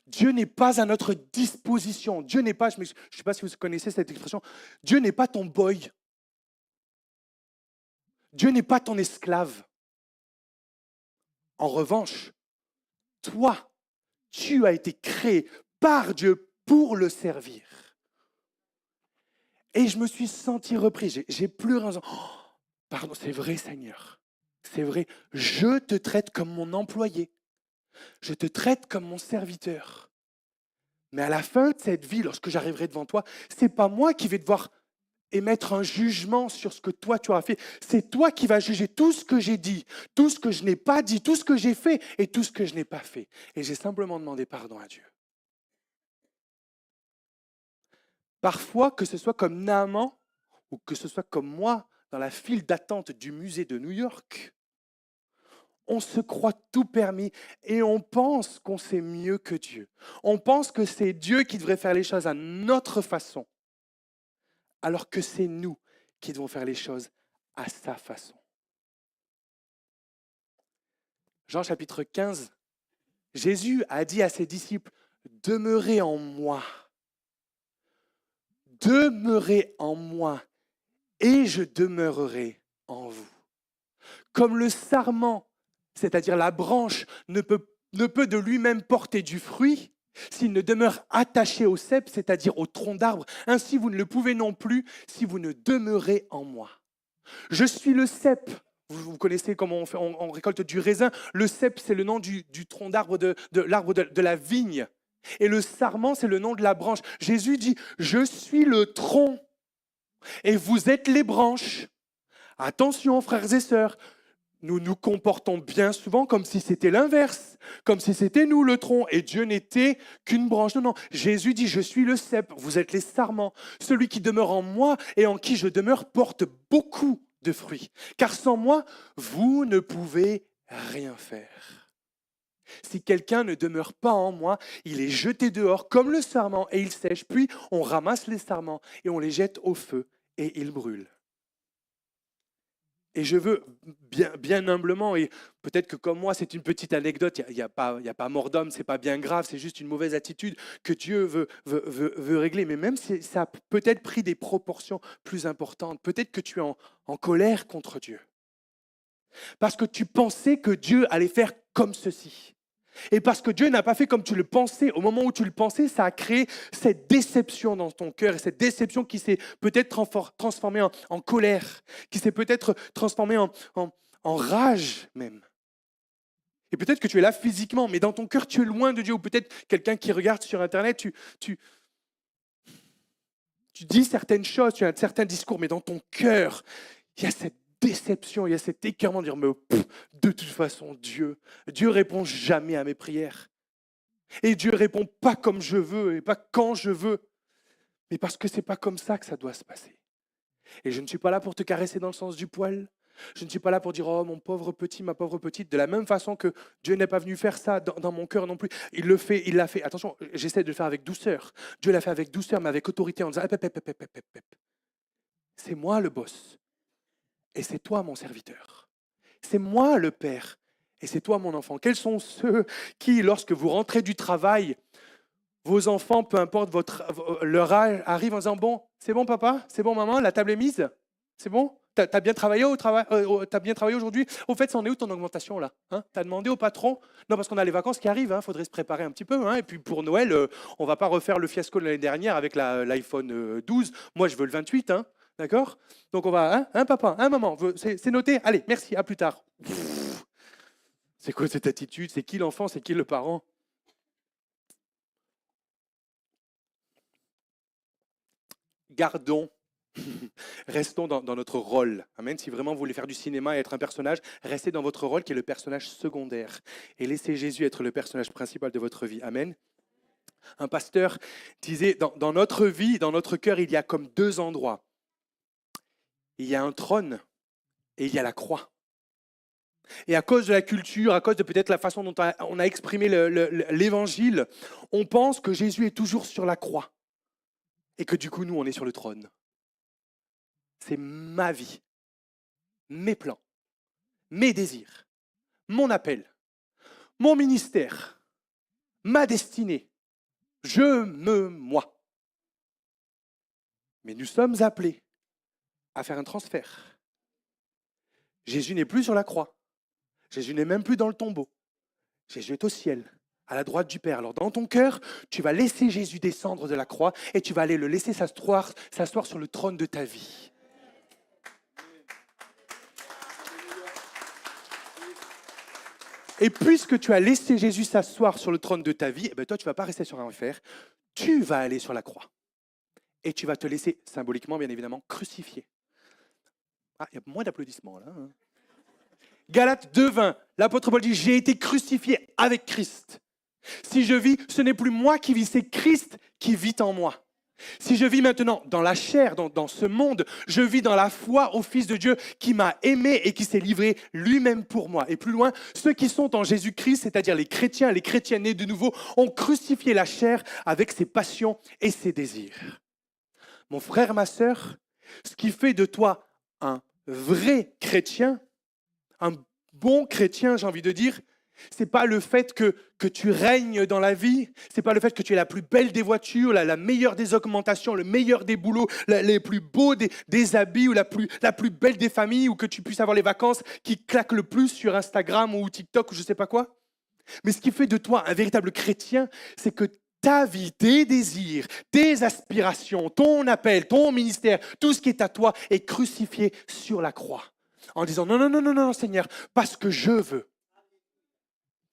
S1: Dieu n'est pas à notre disposition. Dieu n'est pas, je ne sais pas si vous connaissez cette expression, Dieu n'est pas ton boy. Dieu n'est pas ton esclave. En revanche, toi, tu as été créé par Dieu pour le servir. Et je me suis senti repris. J'ai pleuré en disant, oh, pardon, c'est vrai Seigneur. C'est vrai, je te traite comme mon employé. Je te traite comme mon serviteur. Mais à la fin de cette vie, lorsque j'arriverai devant toi, ce n'est pas moi qui vais devoir émettre un jugement sur ce que toi tu auras fait. C'est toi qui vas juger tout ce que j'ai dit, tout ce que je n'ai pas dit, tout ce que j'ai fait et tout ce que je n'ai pas fait. Et j'ai simplement demandé pardon à Dieu. Parfois, que ce soit comme Naaman ou que ce soit comme moi dans la file d'attente du musée de New York, on se croit tout permis et on pense qu'on sait mieux que Dieu. On pense que c'est Dieu qui devrait faire les choses à notre façon, alors que c'est nous qui devons faire les choses à sa façon. Jean chapitre 15, Jésus a dit à ses disciples, « Demeurez en moi, demeurez en moi, et je demeurerai en vous. » Comme le sarment, c'est-à-dire la branche, ne peut de lui-même porter du fruit s'il ne demeure attaché au cep, c'est-à-dire au tronc d'arbre. Ainsi, vous ne le pouvez non plus si vous ne demeurez en moi. Je suis le cep. Vous connaissez comment on récolte du raisin. Le cep, c'est le nom du tronc d'arbre, de l'arbre de la vigne. Et le sarment, c'est le nom de la branche. Jésus dit, je suis le tronc et vous êtes les branches. Attention, frères et sœurs, nous nous comportons bien souvent comme si c'était l'inverse, comme si c'était nous le tronc et Dieu n'était qu'une branche. Non, non, Jésus dit, je suis le cep, vous êtes les sarments. Celui qui demeure en moi et en qui je demeure porte beaucoup de fruits. Car sans moi, vous ne pouvez rien faire. Si quelqu'un ne demeure pas en moi, il est jeté dehors comme le sarment et il sèche. Puis on ramasse les sarments et on les jette au feu et ils brûlent. Et je veux bien humblement, et peut-être que comme moi, c'est une petite anecdote, il n'y a pas mort d'homme, ce n'est pas bien grave, c'est juste une mauvaise attitude que Dieu veut régler. Mais même si ça a peut-être pris des proportions plus importantes, peut-être que tu es en colère contre Dieu. Parce que tu pensais que Dieu allait faire comme ceci. Et parce que Dieu n'a pas fait comme tu le pensais, au moment où tu le pensais, ça a créé cette déception dans ton cœur, et cette déception qui s'est peut-être transformée en colère, qui s'est peut-être transformée en rage même. Et peut-être que tu es là physiquement, mais dans ton cœur, tu es loin de Dieu. Ou peut-être quelqu'un qui regarde sur Internet, tu dis certaines choses, tu as un certain discours, mais dans ton cœur, il y a cette déception, il y a cet écœurement de dire, mais de toute façon, Dieu répond jamais à mes prières. Et Dieu répond pas comme je veux et pas quand je veux, mais parce que c'est pas comme ça que ça doit se passer. Et je ne suis pas là pour te caresser dans le sens du poil. Je ne suis pas là pour dire, oh mon pauvre petit, ma pauvre petite, de la même façon que Dieu n'est pas venu faire ça dans mon cœur non plus. Il l'a fait. Attention, j'essaie de le faire avec douceur. Dieu l'a fait avec douceur, mais avec autorité, en disant, c'est moi le boss. Et c'est toi mon serviteur. C'est moi le père. Et c'est toi mon enfant. Quels sont ceux qui, lorsque vous rentrez du travail, vos enfants, peu importe leur âge, arrivent en disant, bon, c'est bon papa, c'est bon maman, la table est mise, c'est bon? T'as bien travaillé au travail, t'as bien travaillé aujourd'hui? Au fait, c'en est où ton augmentation là? T'as demandé au patron? Non, parce qu'on a les vacances qui arrivent, faudrait se préparer un petit peu. Et puis pour Noël, on ne va pas refaire le fiasco de l'année dernière avec l'iPhone 12. Moi, je veux le 28, d'accord? Donc on va, papa, maman, c'est noté? Allez, merci, à plus tard. C'est quoi cette attitude? C'est qui l'enfant? C'est qui le parent? Gardons, restons dans notre rôle. Amen. Si vraiment vous voulez faire du cinéma et être un personnage, restez dans votre rôle qui est le personnage secondaire. Et laissez Jésus être le personnage principal de votre vie. Amen. Un pasteur disait, dans notre vie, dans notre cœur, il y a comme deux endroits. Il y a un trône et il y a la croix. Et à cause de la culture, à cause de peut-être la façon dont on a exprimé l'évangile, on pense que Jésus est toujours sur la croix et que du coup, nous, on est sur le trône. C'est ma vie, mes plans, mes désirs, mon appel, mon ministère, ma destinée. Moi. Mais nous sommes appelés à faire un transfert. Jésus n'est plus sur la croix. Jésus n'est même plus dans le tombeau. Jésus est au ciel, à la droite du Père. Alors dans ton cœur, tu vas laisser Jésus descendre de la croix et tu vas aller le laisser s'asseoir sur le trône de ta vie. Et puisque tu as laissé Jésus s'asseoir sur le trône de ta vie, toi, tu ne vas pas rester sur un enfer, tu vas aller sur la croix. Et tu vas te laisser, symboliquement, bien évidemment, crucifier. Ah, il y a moins d'applaudissements là. Galates 2,20, l'apôtre Paul dit « J'ai été crucifié avec Christ. Si je vis, ce n'est plus moi qui vis, c'est Christ qui vit en moi. Si je vis maintenant dans la chair, dans ce monde, je vis dans la foi au Fils de Dieu qui m'a aimé et qui s'est livré lui-même pour moi. » Et plus loin, ceux qui sont en Jésus-Christ, c'est-à-dire les chrétiens nés de nouveau, ont crucifié la chair avec ses passions et ses désirs. Mon frère, ma sœur, ce qui fait de toi un vrai chrétien, un bon chrétien, j'ai envie de dire, c'est pas le fait que tu règnes dans la vie, c'est pas le fait que tu es la plus belle des voitures, la meilleure des augmentations, le meilleur des boulots, les plus beaux des habits ou la plus belle des familles, ou que tu puisses avoir les vacances qui claquent le plus sur Instagram ou TikTok ou je sais pas quoi. Mais ce qui fait de toi un véritable chrétien, c'est que ta vie, tes désirs, tes aspirations, ton appel, ton ministère, tout ce qui est à toi est crucifié sur la croix. En disant non, Seigneur, pas ce que je veux,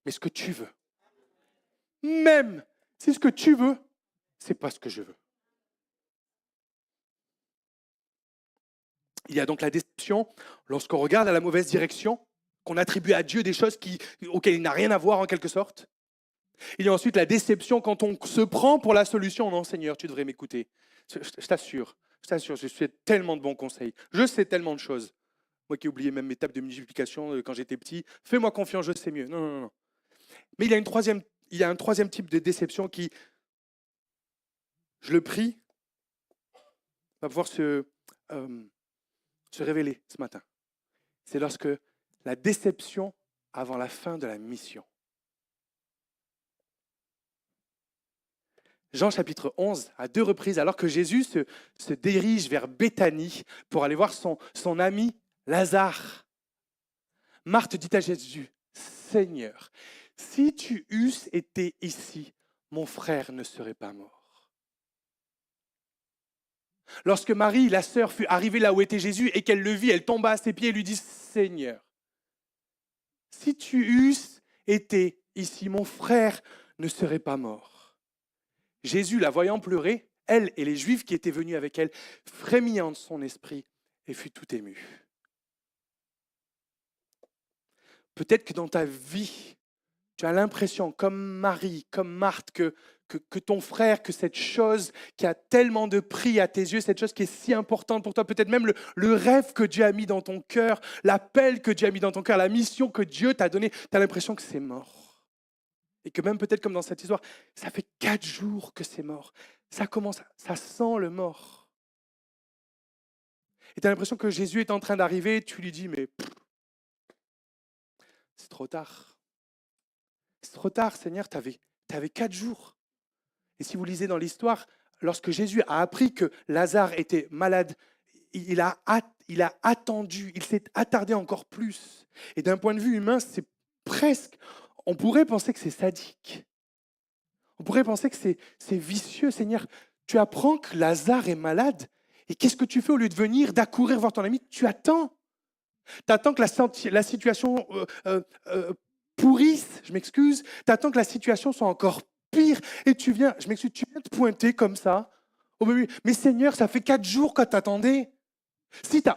S1: mais ce que tu veux. Même si ce que tu veux, c'est pas ce que je veux. Il y a donc la déception lorsqu'on regarde à la mauvaise direction, qu'on attribue à Dieu des choses auxquelles il n'a rien à voir en quelque sorte. Il y a ensuite la déception quand on se prend pour la solution. Non, Seigneur, tu devrais m'écouter. Je t'assure, je suis tellement de bons conseils. Je sais tellement de choses. Moi qui ai oublié même mes tables de multiplication quand j'étais petit, fais-moi confiance, je sais mieux. Non. Mais il y a un troisième type de déception qui, je le prie, va pouvoir se révéler ce matin. C'est lorsque la déception avant la fin de la mission. Jean chapitre 11, à 2 reprises, alors que Jésus se dirige vers Béthanie pour aller voir son ami Lazare. Marthe dit à Jésus, « Seigneur, si tu eusses été ici, mon frère ne serait pas mort. » Lorsque Marie, la sœur, fut arrivée là où était Jésus et qu'elle le vit, elle tomba à ses pieds et lui dit, « Seigneur, si tu eusses été ici, mon frère ne serait pas mort. » Jésus, la voyant pleurer, elle et les Juifs qui étaient venus avec elle, frémillant de son esprit et fut tout ému. Peut-être que dans ta vie, tu as l'impression, comme Marie, comme Marthe, que ton frère, que cette chose qui a tellement de prix à tes yeux, cette chose qui est si importante pour toi, peut-être même le rêve que Dieu a mis dans ton cœur, l'appel que Dieu a mis dans ton cœur, la mission que Dieu t'a donnée, tu as l'impression que c'est mort. Et que même peut-être comme dans cette histoire, ça fait 4 jours que c'est mort. Ça sent le mort. Et tu as l'impression que Jésus est en train d'arriver, tu lui dis, mais c'est trop tard. C'est trop tard, Seigneur, tu avais 4 jours. Et si vous lisez dans l'histoire, lorsque Jésus a appris que Lazare était malade, il a attendu, il s'est attardé encore plus. Et d'un point de vue humain, c'est presque... On pourrait penser que c'est sadique. On pourrait penser que c'est vicieux. Seigneur, tu apprends que Lazare est malade. Et qu'est-ce que tu fais au lieu de venir, d'accourir voir ton ami? Tu attends. Tu attends que la situation pourrisse, je m'excuse. Tu attends que la situation soit encore pire. Et tu viens te pointer comme ça. Oh, mais Seigneur, ça fait 4 jours que tu attendais. Si tu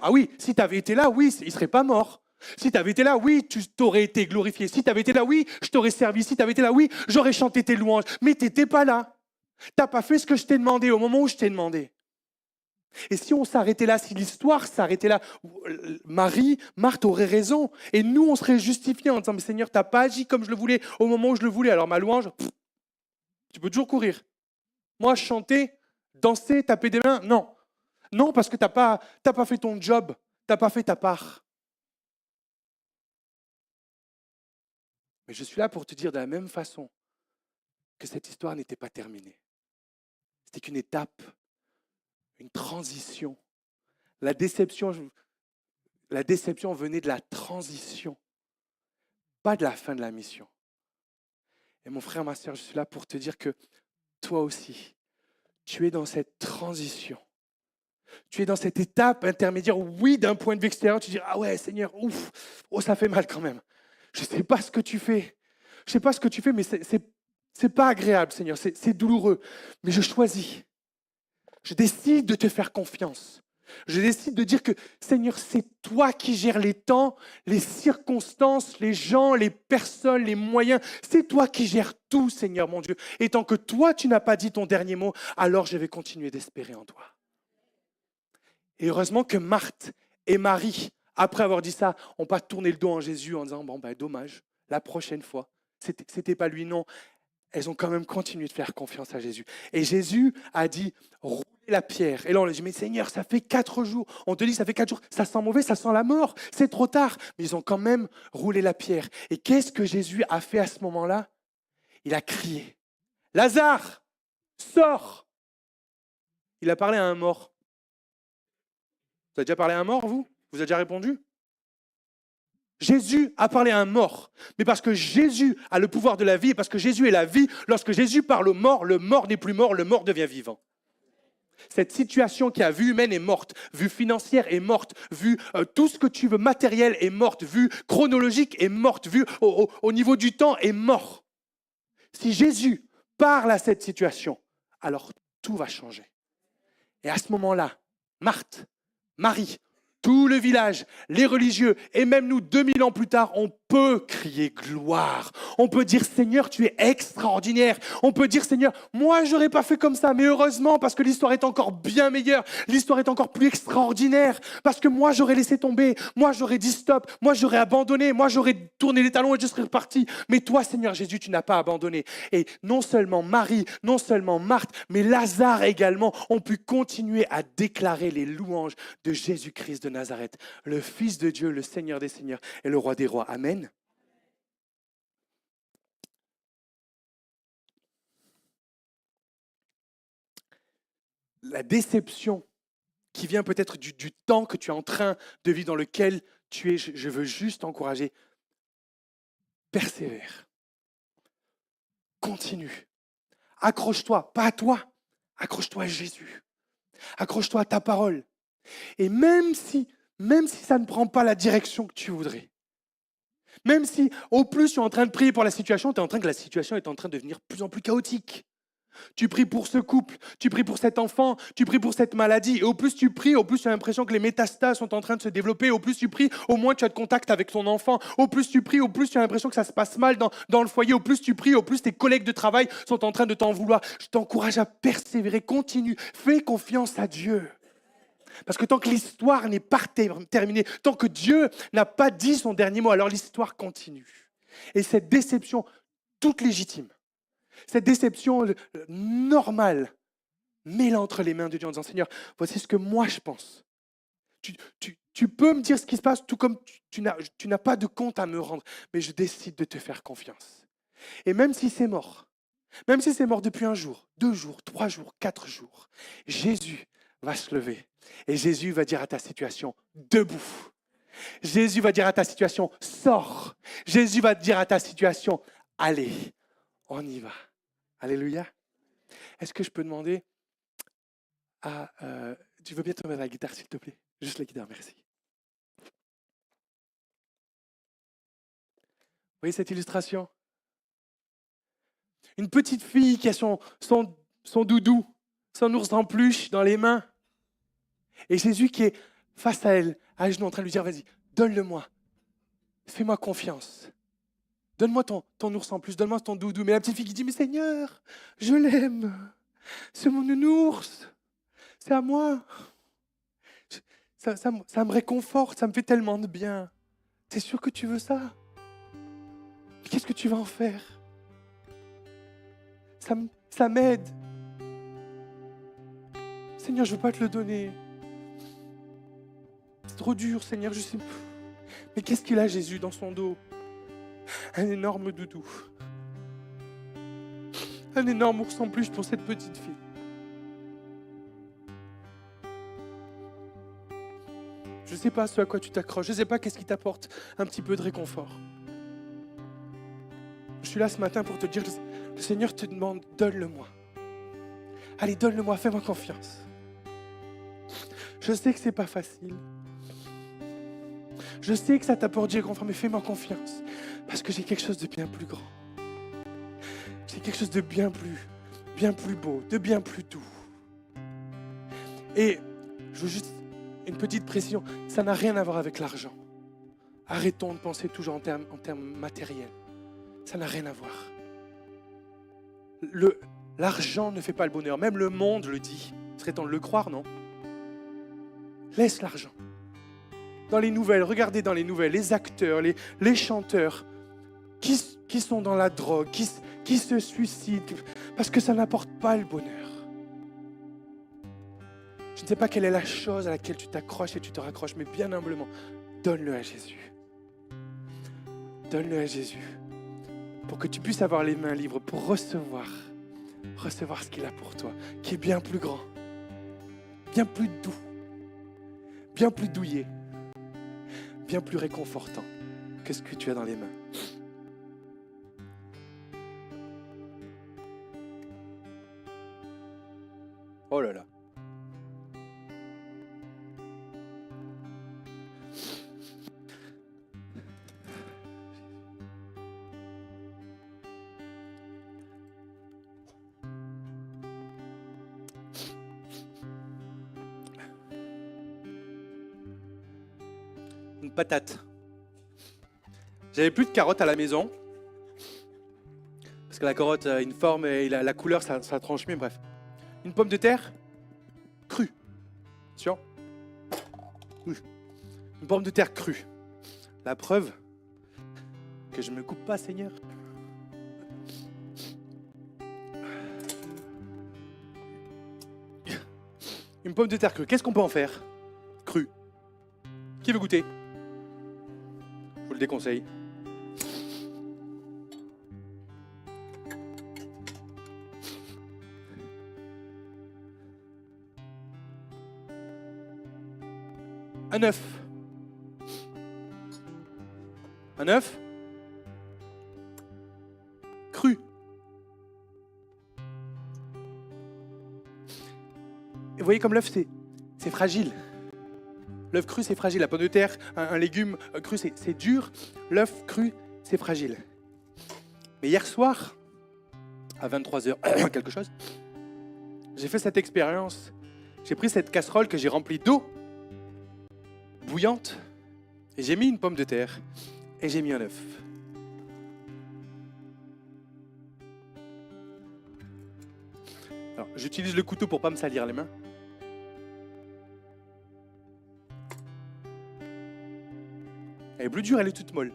S1: avais été là, oui, il ne serait pas mort. Si tu avais été là, oui, tu t'aurais été glorifié. Si tu avais été là, oui, je t'aurais servi. Si tu avais été là, oui, j'aurais chanté tes louanges. Mais tu n'étais pas là. T'as pas fait ce que je t'ai demandé au moment où je t'ai demandé. Et si on s'arrêtait là, si l'histoire s'arrêtait là, Marthe aurait raison. Et nous, on serait justifiés en disant, mais Seigneur, t'as pas agi comme je le voulais, au moment où je le voulais. Alors ma louange, tu peux toujours courir. Moi, chanter, danser, taper des mains, non. Non, parce que t'as pas fait ton job, t'as pas fait ta part. Mais je suis là pour te dire de la même façon que cette histoire n'était pas terminée. C'était qu'une étape, une transition. La déception venait de la transition, pas de la fin de la mission. Et mon frère, ma sœur, je suis là pour te dire que toi aussi, tu es dans cette transition. Tu es dans cette étape intermédiaire où, oui, d'un point de vue extérieur, tu dis, ah ouais, Seigneur, ouf, oh, ça fait mal quand même. Je ne sais pas ce que tu fais. Je ne sais pas ce que tu fais, mais c'est pas agréable, Seigneur, c'est douloureux. Mais je choisis. Je décide de te faire confiance. Je décide de dire que, Seigneur, c'est toi qui gères les temps, les circonstances, les gens, les personnes, les moyens. C'est toi qui gères tout, Seigneur, mon Dieu. Et tant que toi, tu n'as pas dit ton dernier mot, alors je vais continuer d'espérer en toi. Et heureusement que Marthe et Marie, après avoir dit ça, n'ont pas tourné le dos en Jésus en disant, bon, ben, dommage, la prochaine fois, c'était pas lui, non. Elles ont quand même continué de faire confiance à Jésus. Et Jésus a dit, roulez la pierre. Et là, on a dit, mais Seigneur, ça fait 4 jours. On te dit, ça fait 4 jours. Ça sent mauvais, ça sent la mort. C'est trop tard. Mais ils ont quand même roulé la pierre. Et qu'est-ce que Jésus a fait à ce moment-là? Il a crié, Lazare, sors! Il a parlé à un mort. Vous avez déjà parlé à un mort, vous? Vous avez déjà répondu? Jésus a parlé à un mort. Mais parce que Jésus a le pouvoir de la vie, et parce que Jésus est la vie, lorsque Jésus parle au mort, le mort n'est plus mort, le mort devient vivant. Cette situation qui a vue humaine est morte, vue financière est morte, vue tout ce que tu veux matériel est morte, vue chronologique est morte, vue au niveau du temps est mort. Si Jésus parle à cette situation, alors tout va changer. Et à ce moment-là, Marthe, Marie, tout le village, les religieux, et même nous, 2000 ans plus tard, on peut crier gloire. On peut dire, Seigneur, tu es extraordinaire. On peut dire, Seigneur, moi, je n'aurais pas fait comme ça, mais heureusement, parce que l'histoire est encore bien meilleure. L'histoire est encore plus extraordinaire, parce que moi, j'aurais laissé tomber. Moi, j'aurais dit stop. Moi, j'aurais abandonné. Moi, j'aurais tourné les talons et je serais reparti. Mais toi, Seigneur Jésus, tu n'as pas abandonné. Et non seulement Marie, non seulement Marthe, mais Lazare également ont pu continuer à déclarer les louanges de Jésus-Christ de Nazareth, le Fils de Dieu, le Seigneur des Seigneurs et le Roi des Rois. Amen. La déception qui vient peut-être du temps que tu es en train de vivre, dans lequel tu es, je veux juste t'encourager. Persévère. Continue. Accroche-toi, pas à toi, accroche-toi à Jésus. Accroche-toi à ta parole. Et même si ça ne prend pas la direction que tu voudrais, même si au plus tu es en train de prier pour la situation, la situation est en train de devenir de plus en plus chaotique. Tu pries pour ce couple, tu pries pour cet enfant, tu pries pour cette maladie. Et au plus tu pries, au plus tu as l'impression que les métastases sont en train de se développer. Au plus tu pries, au moins tu as de contact avec ton enfant. Au plus tu pries, au plus tu as l'impression que ça se passe mal dans le foyer. Au plus tu pries, au plus tes collègues de travail sont en train de t'en vouloir. Je t'encourage à persévérer, continue, fais confiance à Dieu. Parce que tant que l'histoire n'est pas terminée, tant que Dieu n'a pas dit son dernier mot, alors l'histoire continue. Et cette déception, toute légitime, cette déception normale, mets-la entre les mains de Dieu en disant, Seigneur, voici ce que moi je pense. Tu peux me dire ce qui se passe, tout comme tu n'as pas de compte à me rendre, mais je décide de te faire confiance. Et même si c'est mort depuis 1 jour, 2 jours, 3 jours, 4 jours, Jésus va se lever et Jésus va dire à ta situation, debout. Jésus va dire à ta situation, sors. Jésus va dire à ta situation, allez, on y va. Alléluia. Est-ce que je peux demander à... tu veux bien te mettre la guitare, s'il te plaît? Juste la guitare, merci. Vous voyez cette illustration? Une petite fille qui a son doudou, son ours en peluche dans les mains. Et Jésus qui est face à elle, à genoux, en train de lui dire, vas-y, donne-le-moi. Fais-moi confiance. Donne-moi ton ours en peluche, donne-moi ton doudou. Mais la petite fille qui dit, mais Seigneur, je l'aime. C'est mon nounours. C'est à moi. Ça me réconforte, ça me fait tellement de bien. T'es sûr que tu veux ça? Mais qu'est-ce que tu vas en faire? Ça m'aide. Seigneur, je ne veux pas te le donner. C'est trop dur, Seigneur, je sais. Mais qu'est-ce qu'il a, Jésus, dans son dos? Un énorme doudou. Un énorme ours en peluche pour cette petite fille. Je ne sais pas ce à quoi tu t'accroches. Je ne sais pas qu'est-ce qui t'apporte un petit peu de réconfort. Je suis là ce matin pour te dire, le Seigneur te demande, donne-le-moi. Allez, donne-le-moi, fais-moi confiance. Je sais que ce n'est pas facile. Je sais que ça t'apporte du réconfort, mais fais-moi confiance. Parce que j'ai quelque chose de bien plus grand. J'ai quelque chose de bien plus beau, de bien plus doux. Et je veux juste une petite précision, ça n'a rien à voir avec l'argent. Arrêtons de penser toujours en termes matériels. Ça n'a rien à voir. L'argent ne fait pas le bonheur. Même le monde le dit. Il serait temps de le croire, non? Laisse l'argent. Dans les nouvelles, regardez dans les nouvelles, les acteurs, les chanteurs qui sont dans la drogue, qui se suicident, parce que ça n'apporte pas le bonheur. Je ne sais pas quelle est la chose à laquelle tu t'accroches et tu te raccroches, mais bien humblement, donne-le à Jésus. Donne-le à Jésus. Pour que tu puisses avoir les mains libres pour recevoir ce qu'il a pour toi, qui est bien plus grand, bien plus doux, bien plus douillet, bien plus réconfortant que ce que tu as dans les mains. Oh là là. Une patate. J'avais plus de carottes à la maison. Parce que la carotte a une forme et la couleur, ça tranche mieux, bref. Une pomme de terre crue. Attention. Une pomme de terre crue. La preuve que je ne me coupe pas, Seigneur. Une pomme de terre crue. Qu'est-ce qu'on peut en faire? Crue. Qui veut goûter? Je vous le déconseille. Un œuf. Un œuf cru. Et vous voyez comme l'œuf, c'est fragile. L'œuf cru, c'est fragile. La pomme de terre, un légume cru, c'est dur. L'œuf cru, c'est fragile. Mais hier soir, à 23h, quelque chose, j'ai fait cette expérience. J'ai pris cette casserole que j'ai remplie d'eau bouillante et j'ai mis une pomme de terre et j'ai mis un œuf. Alors, j'utilise le couteau pour ne pas me salir les mains. Elle est plus dure, elle est toute molle.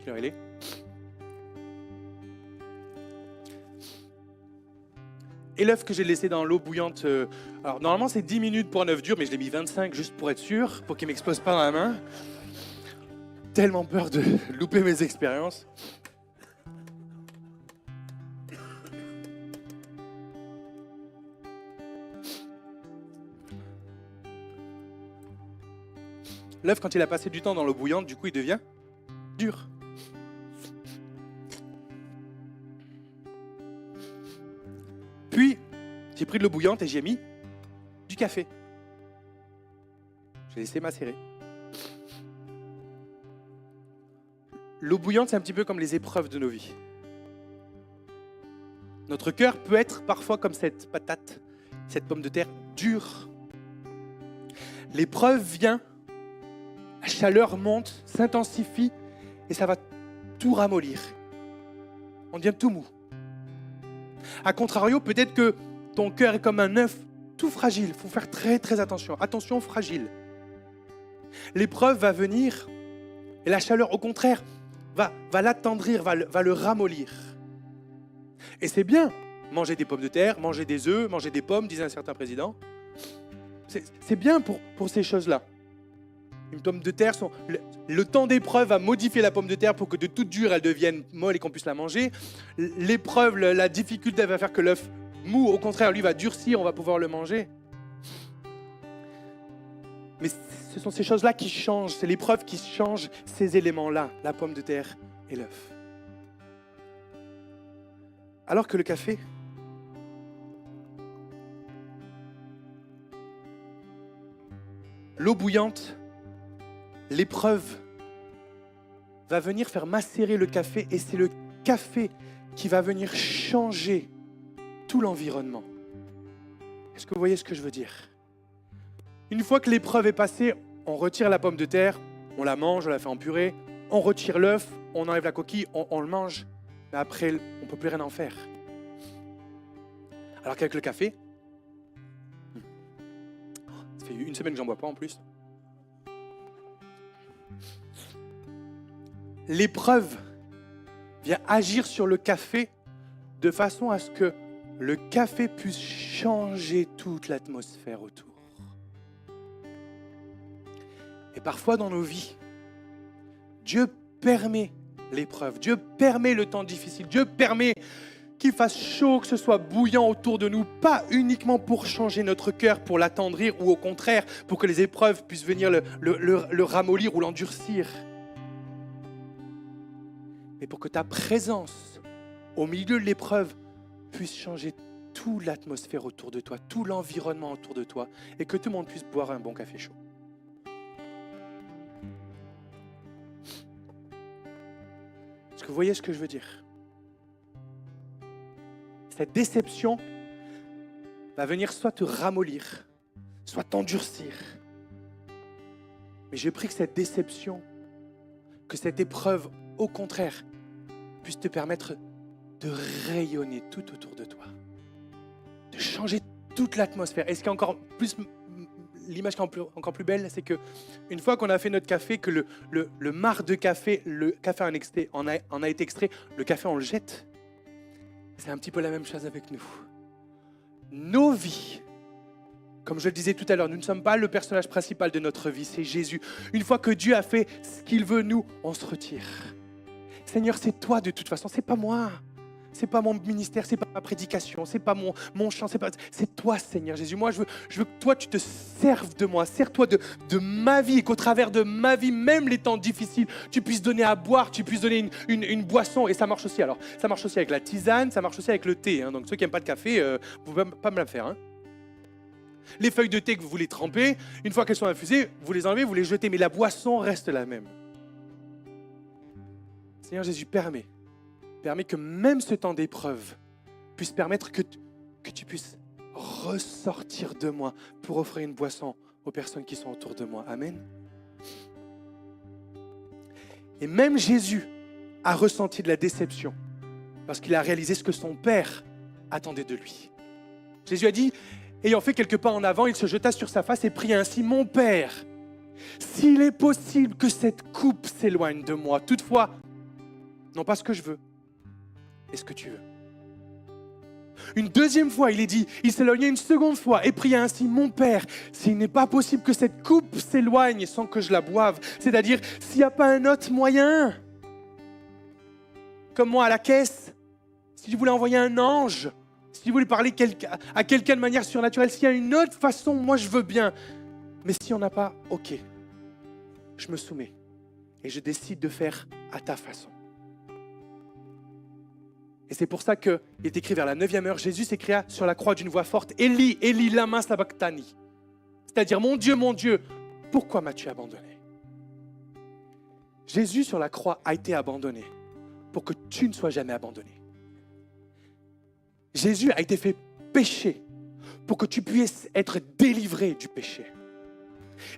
S1: Quelle heure il est? Et l'œuf que j'ai laissé dans l'eau bouillante, alors normalement c'est 10 minutes pour un œuf dur, mais je l'ai mis 25 juste pour être sûr, pour qu'il ne m'explose pas dans la main. Tellement peur de louper mes expériences. L'œuf, quand il a passé du temps dans l'eau bouillante, du coup il devient dur. Puis, j'ai pris de l'eau bouillante et j'ai mis du café. J'ai laissé macérer. L'eau bouillante, c'est un petit peu comme les épreuves de nos vies. Notre cœur peut être parfois comme cette patate, cette pomme de terre dure. L'épreuve vient, la chaleur monte, s'intensifie et ça va tout ramollir. On devient tout mou. A contrario, peut-être que ton cœur est comme un œuf tout fragile. Il faut faire très très attention. Attention, fragile. L'épreuve va venir et la chaleur, au contraire, va l'attendrir, va le ramollir. Et c'est bien, manger des pommes de terre, manger des œufs, manger des pommes, disait un certain président. C'est bien pour ces choses-là. Une pomme de terre, le temps d'épreuve va modifier la pomme de terre pour que de toute dure, elle devienne molle et qu'on puisse la manger. L'épreuve, la difficulté va faire que l'œuf mou, au contraire, lui va durcir, on va pouvoir le manger. Mais ce sont ces choses-là qui changent, c'est l'épreuve qui change ces éléments-là, la pomme de terre et l'œuf. Alors que le café, l'eau bouillante, l'épreuve va venir faire macérer le café et c'est le café qui va venir changer tout l'environnement. Est-ce que vous voyez ce que je veux dire? Une fois que l'épreuve est passée, on retire la pomme de terre, on la mange, on la fait en purée, on retire l'œuf, on enlève la coquille, on le mange. Mais après, on ne peut plus rien en faire. Alors qu'avec le café, ça fait une semaine que j'en bois pas en plus. L'épreuve vient agir sur le café de façon à ce que le café puisse changer toute l'atmosphère autour. Et parfois dans nos vies, Dieu permet l'épreuve, Dieu permet le temps difficile, Dieu permet qu'il fasse chaud, que ce soit bouillant autour de nous, pas uniquement pour changer notre cœur, pour l'attendrir, ou au contraire, pour que les épreuves puissent venir le ramollir ou l'endurcir, mais pour que ta présence au milieu de l'épreuve puisse changer toute l'atmosphère autour de toi, tout l'environnement autour de toi, et que tout le monde puisse boire un bon café chaud. Est-ce que vous voyez ce que je veux dire? Cette déception va venir soit te ramollir, soit t'endurcir. Mais je prie que cette déception, que cette épreuve, au contraire, puisse te permettre de rayonner tout autour de toi, de changer toute l'atmosphère. Et ce qui est encore plus, l'image qui est encore plus belle, c'est que une fois qu'on a fait notre café, que le marc de café, le café en a été extrait, le café on le jette. C'est un petit peu la même chose avec nous. Nos vies, comme je le disais tout à l'heure, nous ne sommes pas le personnage principal de notre vie, c'est Jésus. Une fois que Dieu a fait ce qu'il veut, nous, on se retire. Seigneur, c'est toi de toute façon, c'est pas moi. C'est pas mon ministère, c'est pas ma prédication, c'est pas mon chant, c'est toi, Seigneur Jésus. Moi, je veux que toi, tu te serves de moi. Sers-toi de ma vie et qu'au travers de ma vie, même les temps difficiles, tu puisses donner à boire, tu puisses donner une boisson. Et ça marche aussi. Alors, ça marche aussi avec la tisane, ça marche aussi avec le thé. Hein. Donc, ceux qui n'aiment pas de café, vous ne pouvez pas me la faire. Hein. Les feuilles de thé que vous voulez tremper, une fois qu'elles sont infusées, vous les enlevez, vous les jetez, mais la boisson reste la même. Seigneur Jésus, permet que même ce temps d'épreuve puisse permettre que tu puisses ressortir de moi pour offrir une boisson aux personnes qui sont autour de moi. Amen. Et même Jésus a ressenti de la déception parce qu'il a réalisé ce que son Père attendait de lui. Jésus a dit, ayant fait quelques pas en avant, il se jeta sur sa face et pria ainsi, « Mon Père, s'il est possible que cette coupe s'éloigne de moi, toutefois, non pas ce que je veux, est-ce que tu veux ?» Une deuxième fois, il s'éloigna une seconde fois et pria ainsi, « Mon Père, s'il n'est pas possible que cette coupe s'éloigne sans que je la boive, c'est-à-dire s'il n'y a pas un autre moyen, comme moi à la caisse, si je voulais envoyer un ange, si je voulais parler à quelqu'un de manière surnaturelle, s'il y a une autre façon, moi je veux bien. Mais si on n'a pas, ok, je me soumets et je décide de faire à ta façon. » Et c'est pour ça qu'il est écrit vers la 9e heure, Jésus s'écria sur la croix d'une voix forte, « Eli, Eli, lama sabachthani » c'est-à-dire, mon Dieu, pourquoi m'as-tu abandonné ?» Jésus sur la croix a été abandonné pour que tu ne sois jamais abandonné. Jésus a été fait péché pour que tu puisses être délivré du péché.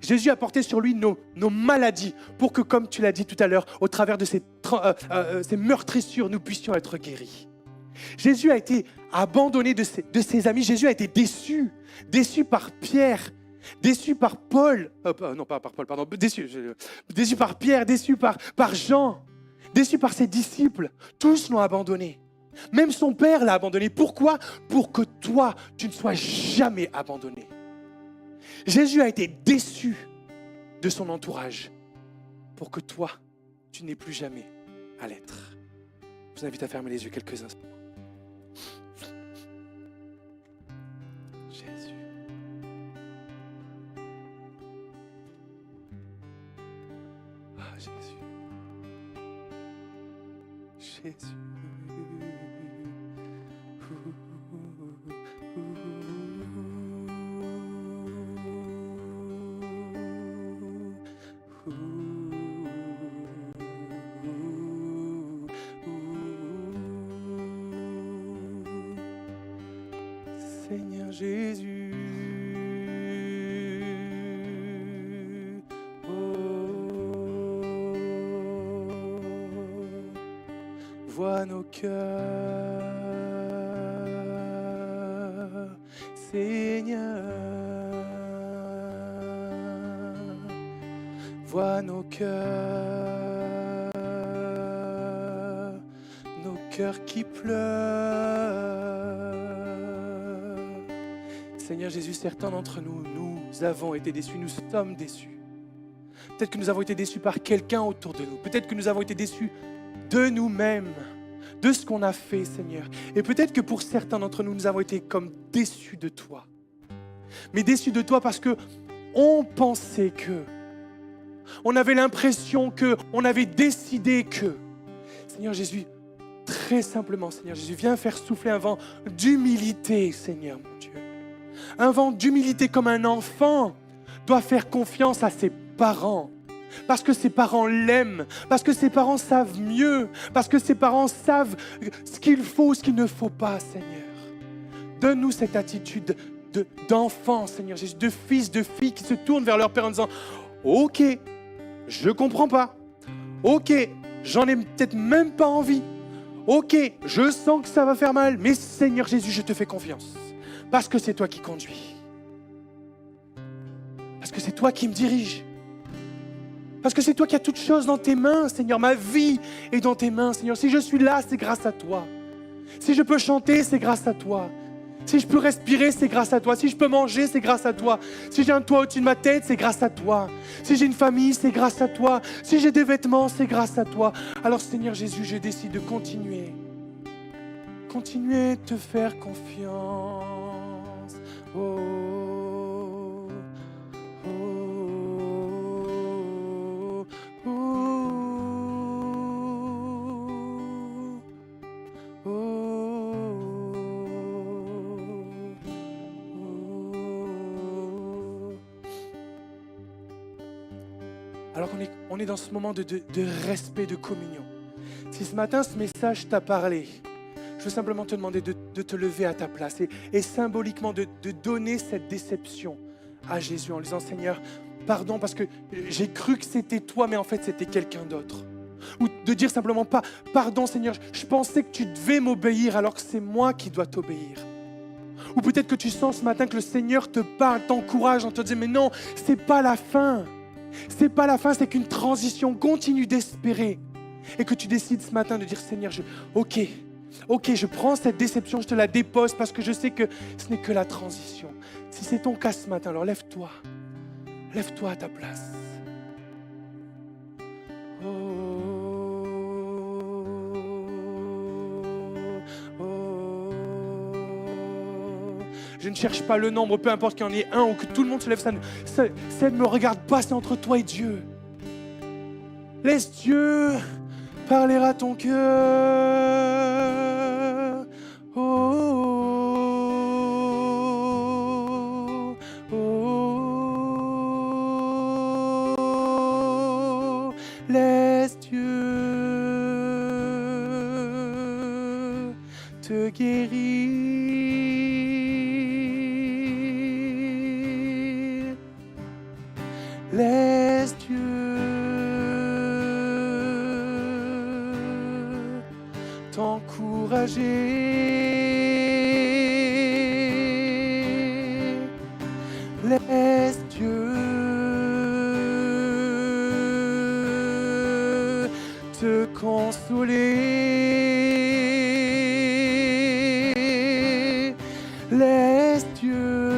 S1: Jésus a porté sur lui nos maladies pour que, comme tu l'as dit tout à l'heure, au travers de ces meurtrissures, nous puissions être guéris. Jésus a été abandonné de ses amis. Jésus a été déçu par Pierre, déçu par Paul, non pas par Paul, pardon, déçu par Pierre, déçu par Jean, déçu par ses disciples. Tous l'ont abandonné. Même son père l'a abandonné. Pourquoi ? Pour que toi, tu ne sois jamais abandonné. Jésus a été déçu de son entourage pour que toi, tu n'aies plus jamais à l'être. Je vous invite à fermer les yeux quelques instants. Jésus. Ah, Jésus. Jésus. Seigneur Jésus, vois nos cœurs, Seigneur, vois nos cœurs qui pleurent. Seigneur Jésus, certains d'entre nous, nous avons été déçus, nous sommes déçus. Peut-être que nous avons été déçus par quelqu'un autour de nous. Peut-être que nous avons été déçus de nous-mêmes, de ce qu'on a fait, Seigneur. Et peut-être que pour certains d'entre nous, nous avons été comme déçus de toi. Mais déçus de toi parce que on pensait que, on avait l'impression que, on avait décidé que. Seigneur Jésus, très simplement, Seigneur Jésus, viens faire souffler un vent d'humilité, Seigneur mon Dieu. Un vent d'humilité comme un enfant doit faire confiance à ses parents. Parce que ses parents l'aiment, parce que ses parents savent mieux, parce que ses parents savent ce qu'il faut, ce qu'il ne faut pas, Seigneur. Donne-nous cette attitude d'enfant, Seigneur Jésus, de fils, de filles qui se tournent vers leur père en disant « Ok, je comprends pas. Ok, j'en ai peut-être même pas envie. Ok, je sens que ça va faire mal, mais Seigneur Jésus, je te fais confiance. Parce que c'est toi qui conduis. Parce que c'est toi qui me dirige. Parce que c'est toi qui as toutes choses dans tes mains, Seigneur. Ma vie est dans tes mains, Seigneur. Si je suis là, c'est grâce à toi. Si je peux chanter, c'est grâce à toi. Si je peux respirer, c'est grâce à toi. Si je peux manger, c'est grâce à toi. Si j'ai un toit au-dessus de ma tête, c'est grâce à toi. Si j'ai une famille, c'est grâce à toi. Si j'ai des vêtements, c'est grâce à toi. Alors, Seigneur Jésus, je décide de continuer. Continuer de te faire confiance. Oh. Alors on est dans ce moment de respect, de communion. Si ce matin, ce message t'a parlé, je veux simplement te demander de te lever à ta place et symboliquement de donner cette déception à Jésus en lui disant « Seigneur, pardon parce que j'ai cru que c'était toi, mais en fait c'était quelqu'un d'autre. » Ou de dire simplement pas « Pardon Seigneur, je pensais que tu devais m'obéir alors que c'est moi qui dois t'obéir. » Ou peut-être que tu sens ce matin que le Seigneur te parle, t'encourage en te disant « Mais non, c'est pas la fin. C'est pas la fin, c'est qu'une transition. Continue d'espérer. » Et que tu décides ce matin de dire « Seigneur, ok, je prends cette déception, je te la dépose parce que je sais que ce n'est que la transition. » Si c'est ton cas ce matin, alors lève-toi. Lève-toi à ta place. Je ne cherche pas le nombre, peu importe qu'il y en ait un ou que tout le monde se lève, ça ne me regarde pas, c'est entre toi et Dieu. Laisse Dieu parler à ton cœur. Oh, oh, oh. Laisse Dieu te guérir. Laisse Dieu t'encourager. te consoler. Laisse Dieu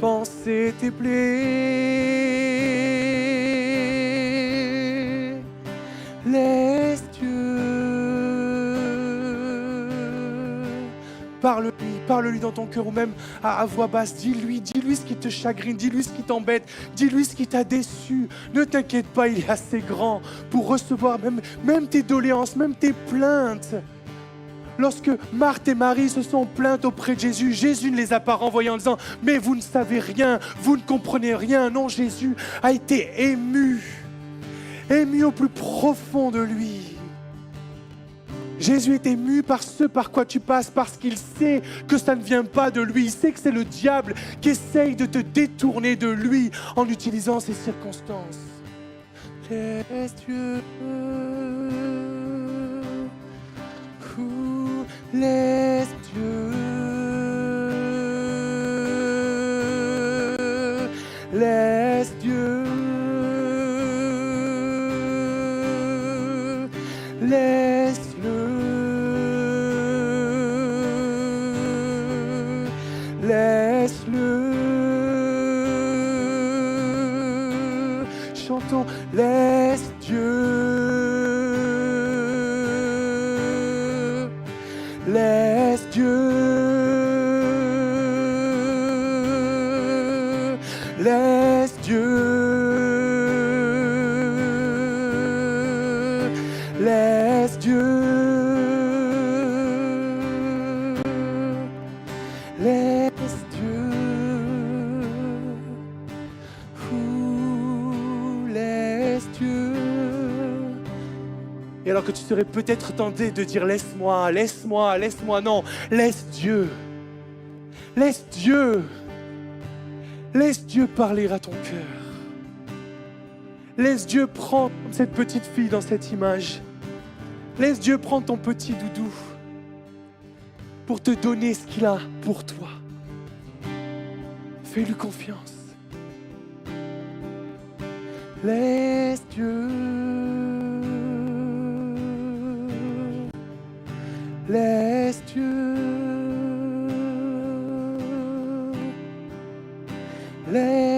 S1: panser tes plaies. Laisse Dieu. Parle-lui dans ton cœur ou même à voix basse. Dis-lui ce qui te chagrine, dis-lui ce qui t'embête, dis-lui ce qui t'a déçu. Ne t'inquiète pas, il est assez grand pour recevoir même tes doléances, même tes plaintes. Lorsque Marthe et Marie se sont plaintes auprès de Jésus, Jésus ne les a pas renvoyées en disant « Mais vous ne savez rien, vous ne comprenez rien ». Non, Jésus a été ému au plus profond de lui. Jésus est ému par ce par quoi tu passes, parce qu'il sait que ça ne vient pas de lui. Il sait que c'est le diable qui essaye de te détourner de lui en utilisant ces circonstances. Laisse Dieu. Laisse Dieu. Laisse Dieu. Laisse-le. Laisse-le. Chantons, laisse Dieu. Laisse Dieu. Laisse Dieu. Laisse Dieu. Laisse Dieu. Laisse Dieu. Et alors que tu serais peut-être tenté de dire laisse-moi, laisse-moi, laisse-moi, non, laisse Dieu. Laisse Dieu. Laisse Dieu parler à ton cœur. Laisse Dieu prendre cette petite fille dans cette image. Laisse Dieu prendre ton petit doudou pour te donner ce qu'il a pour toi. Fais-lui confiance. Laisse Dieu. Laisse Dieu. Laisse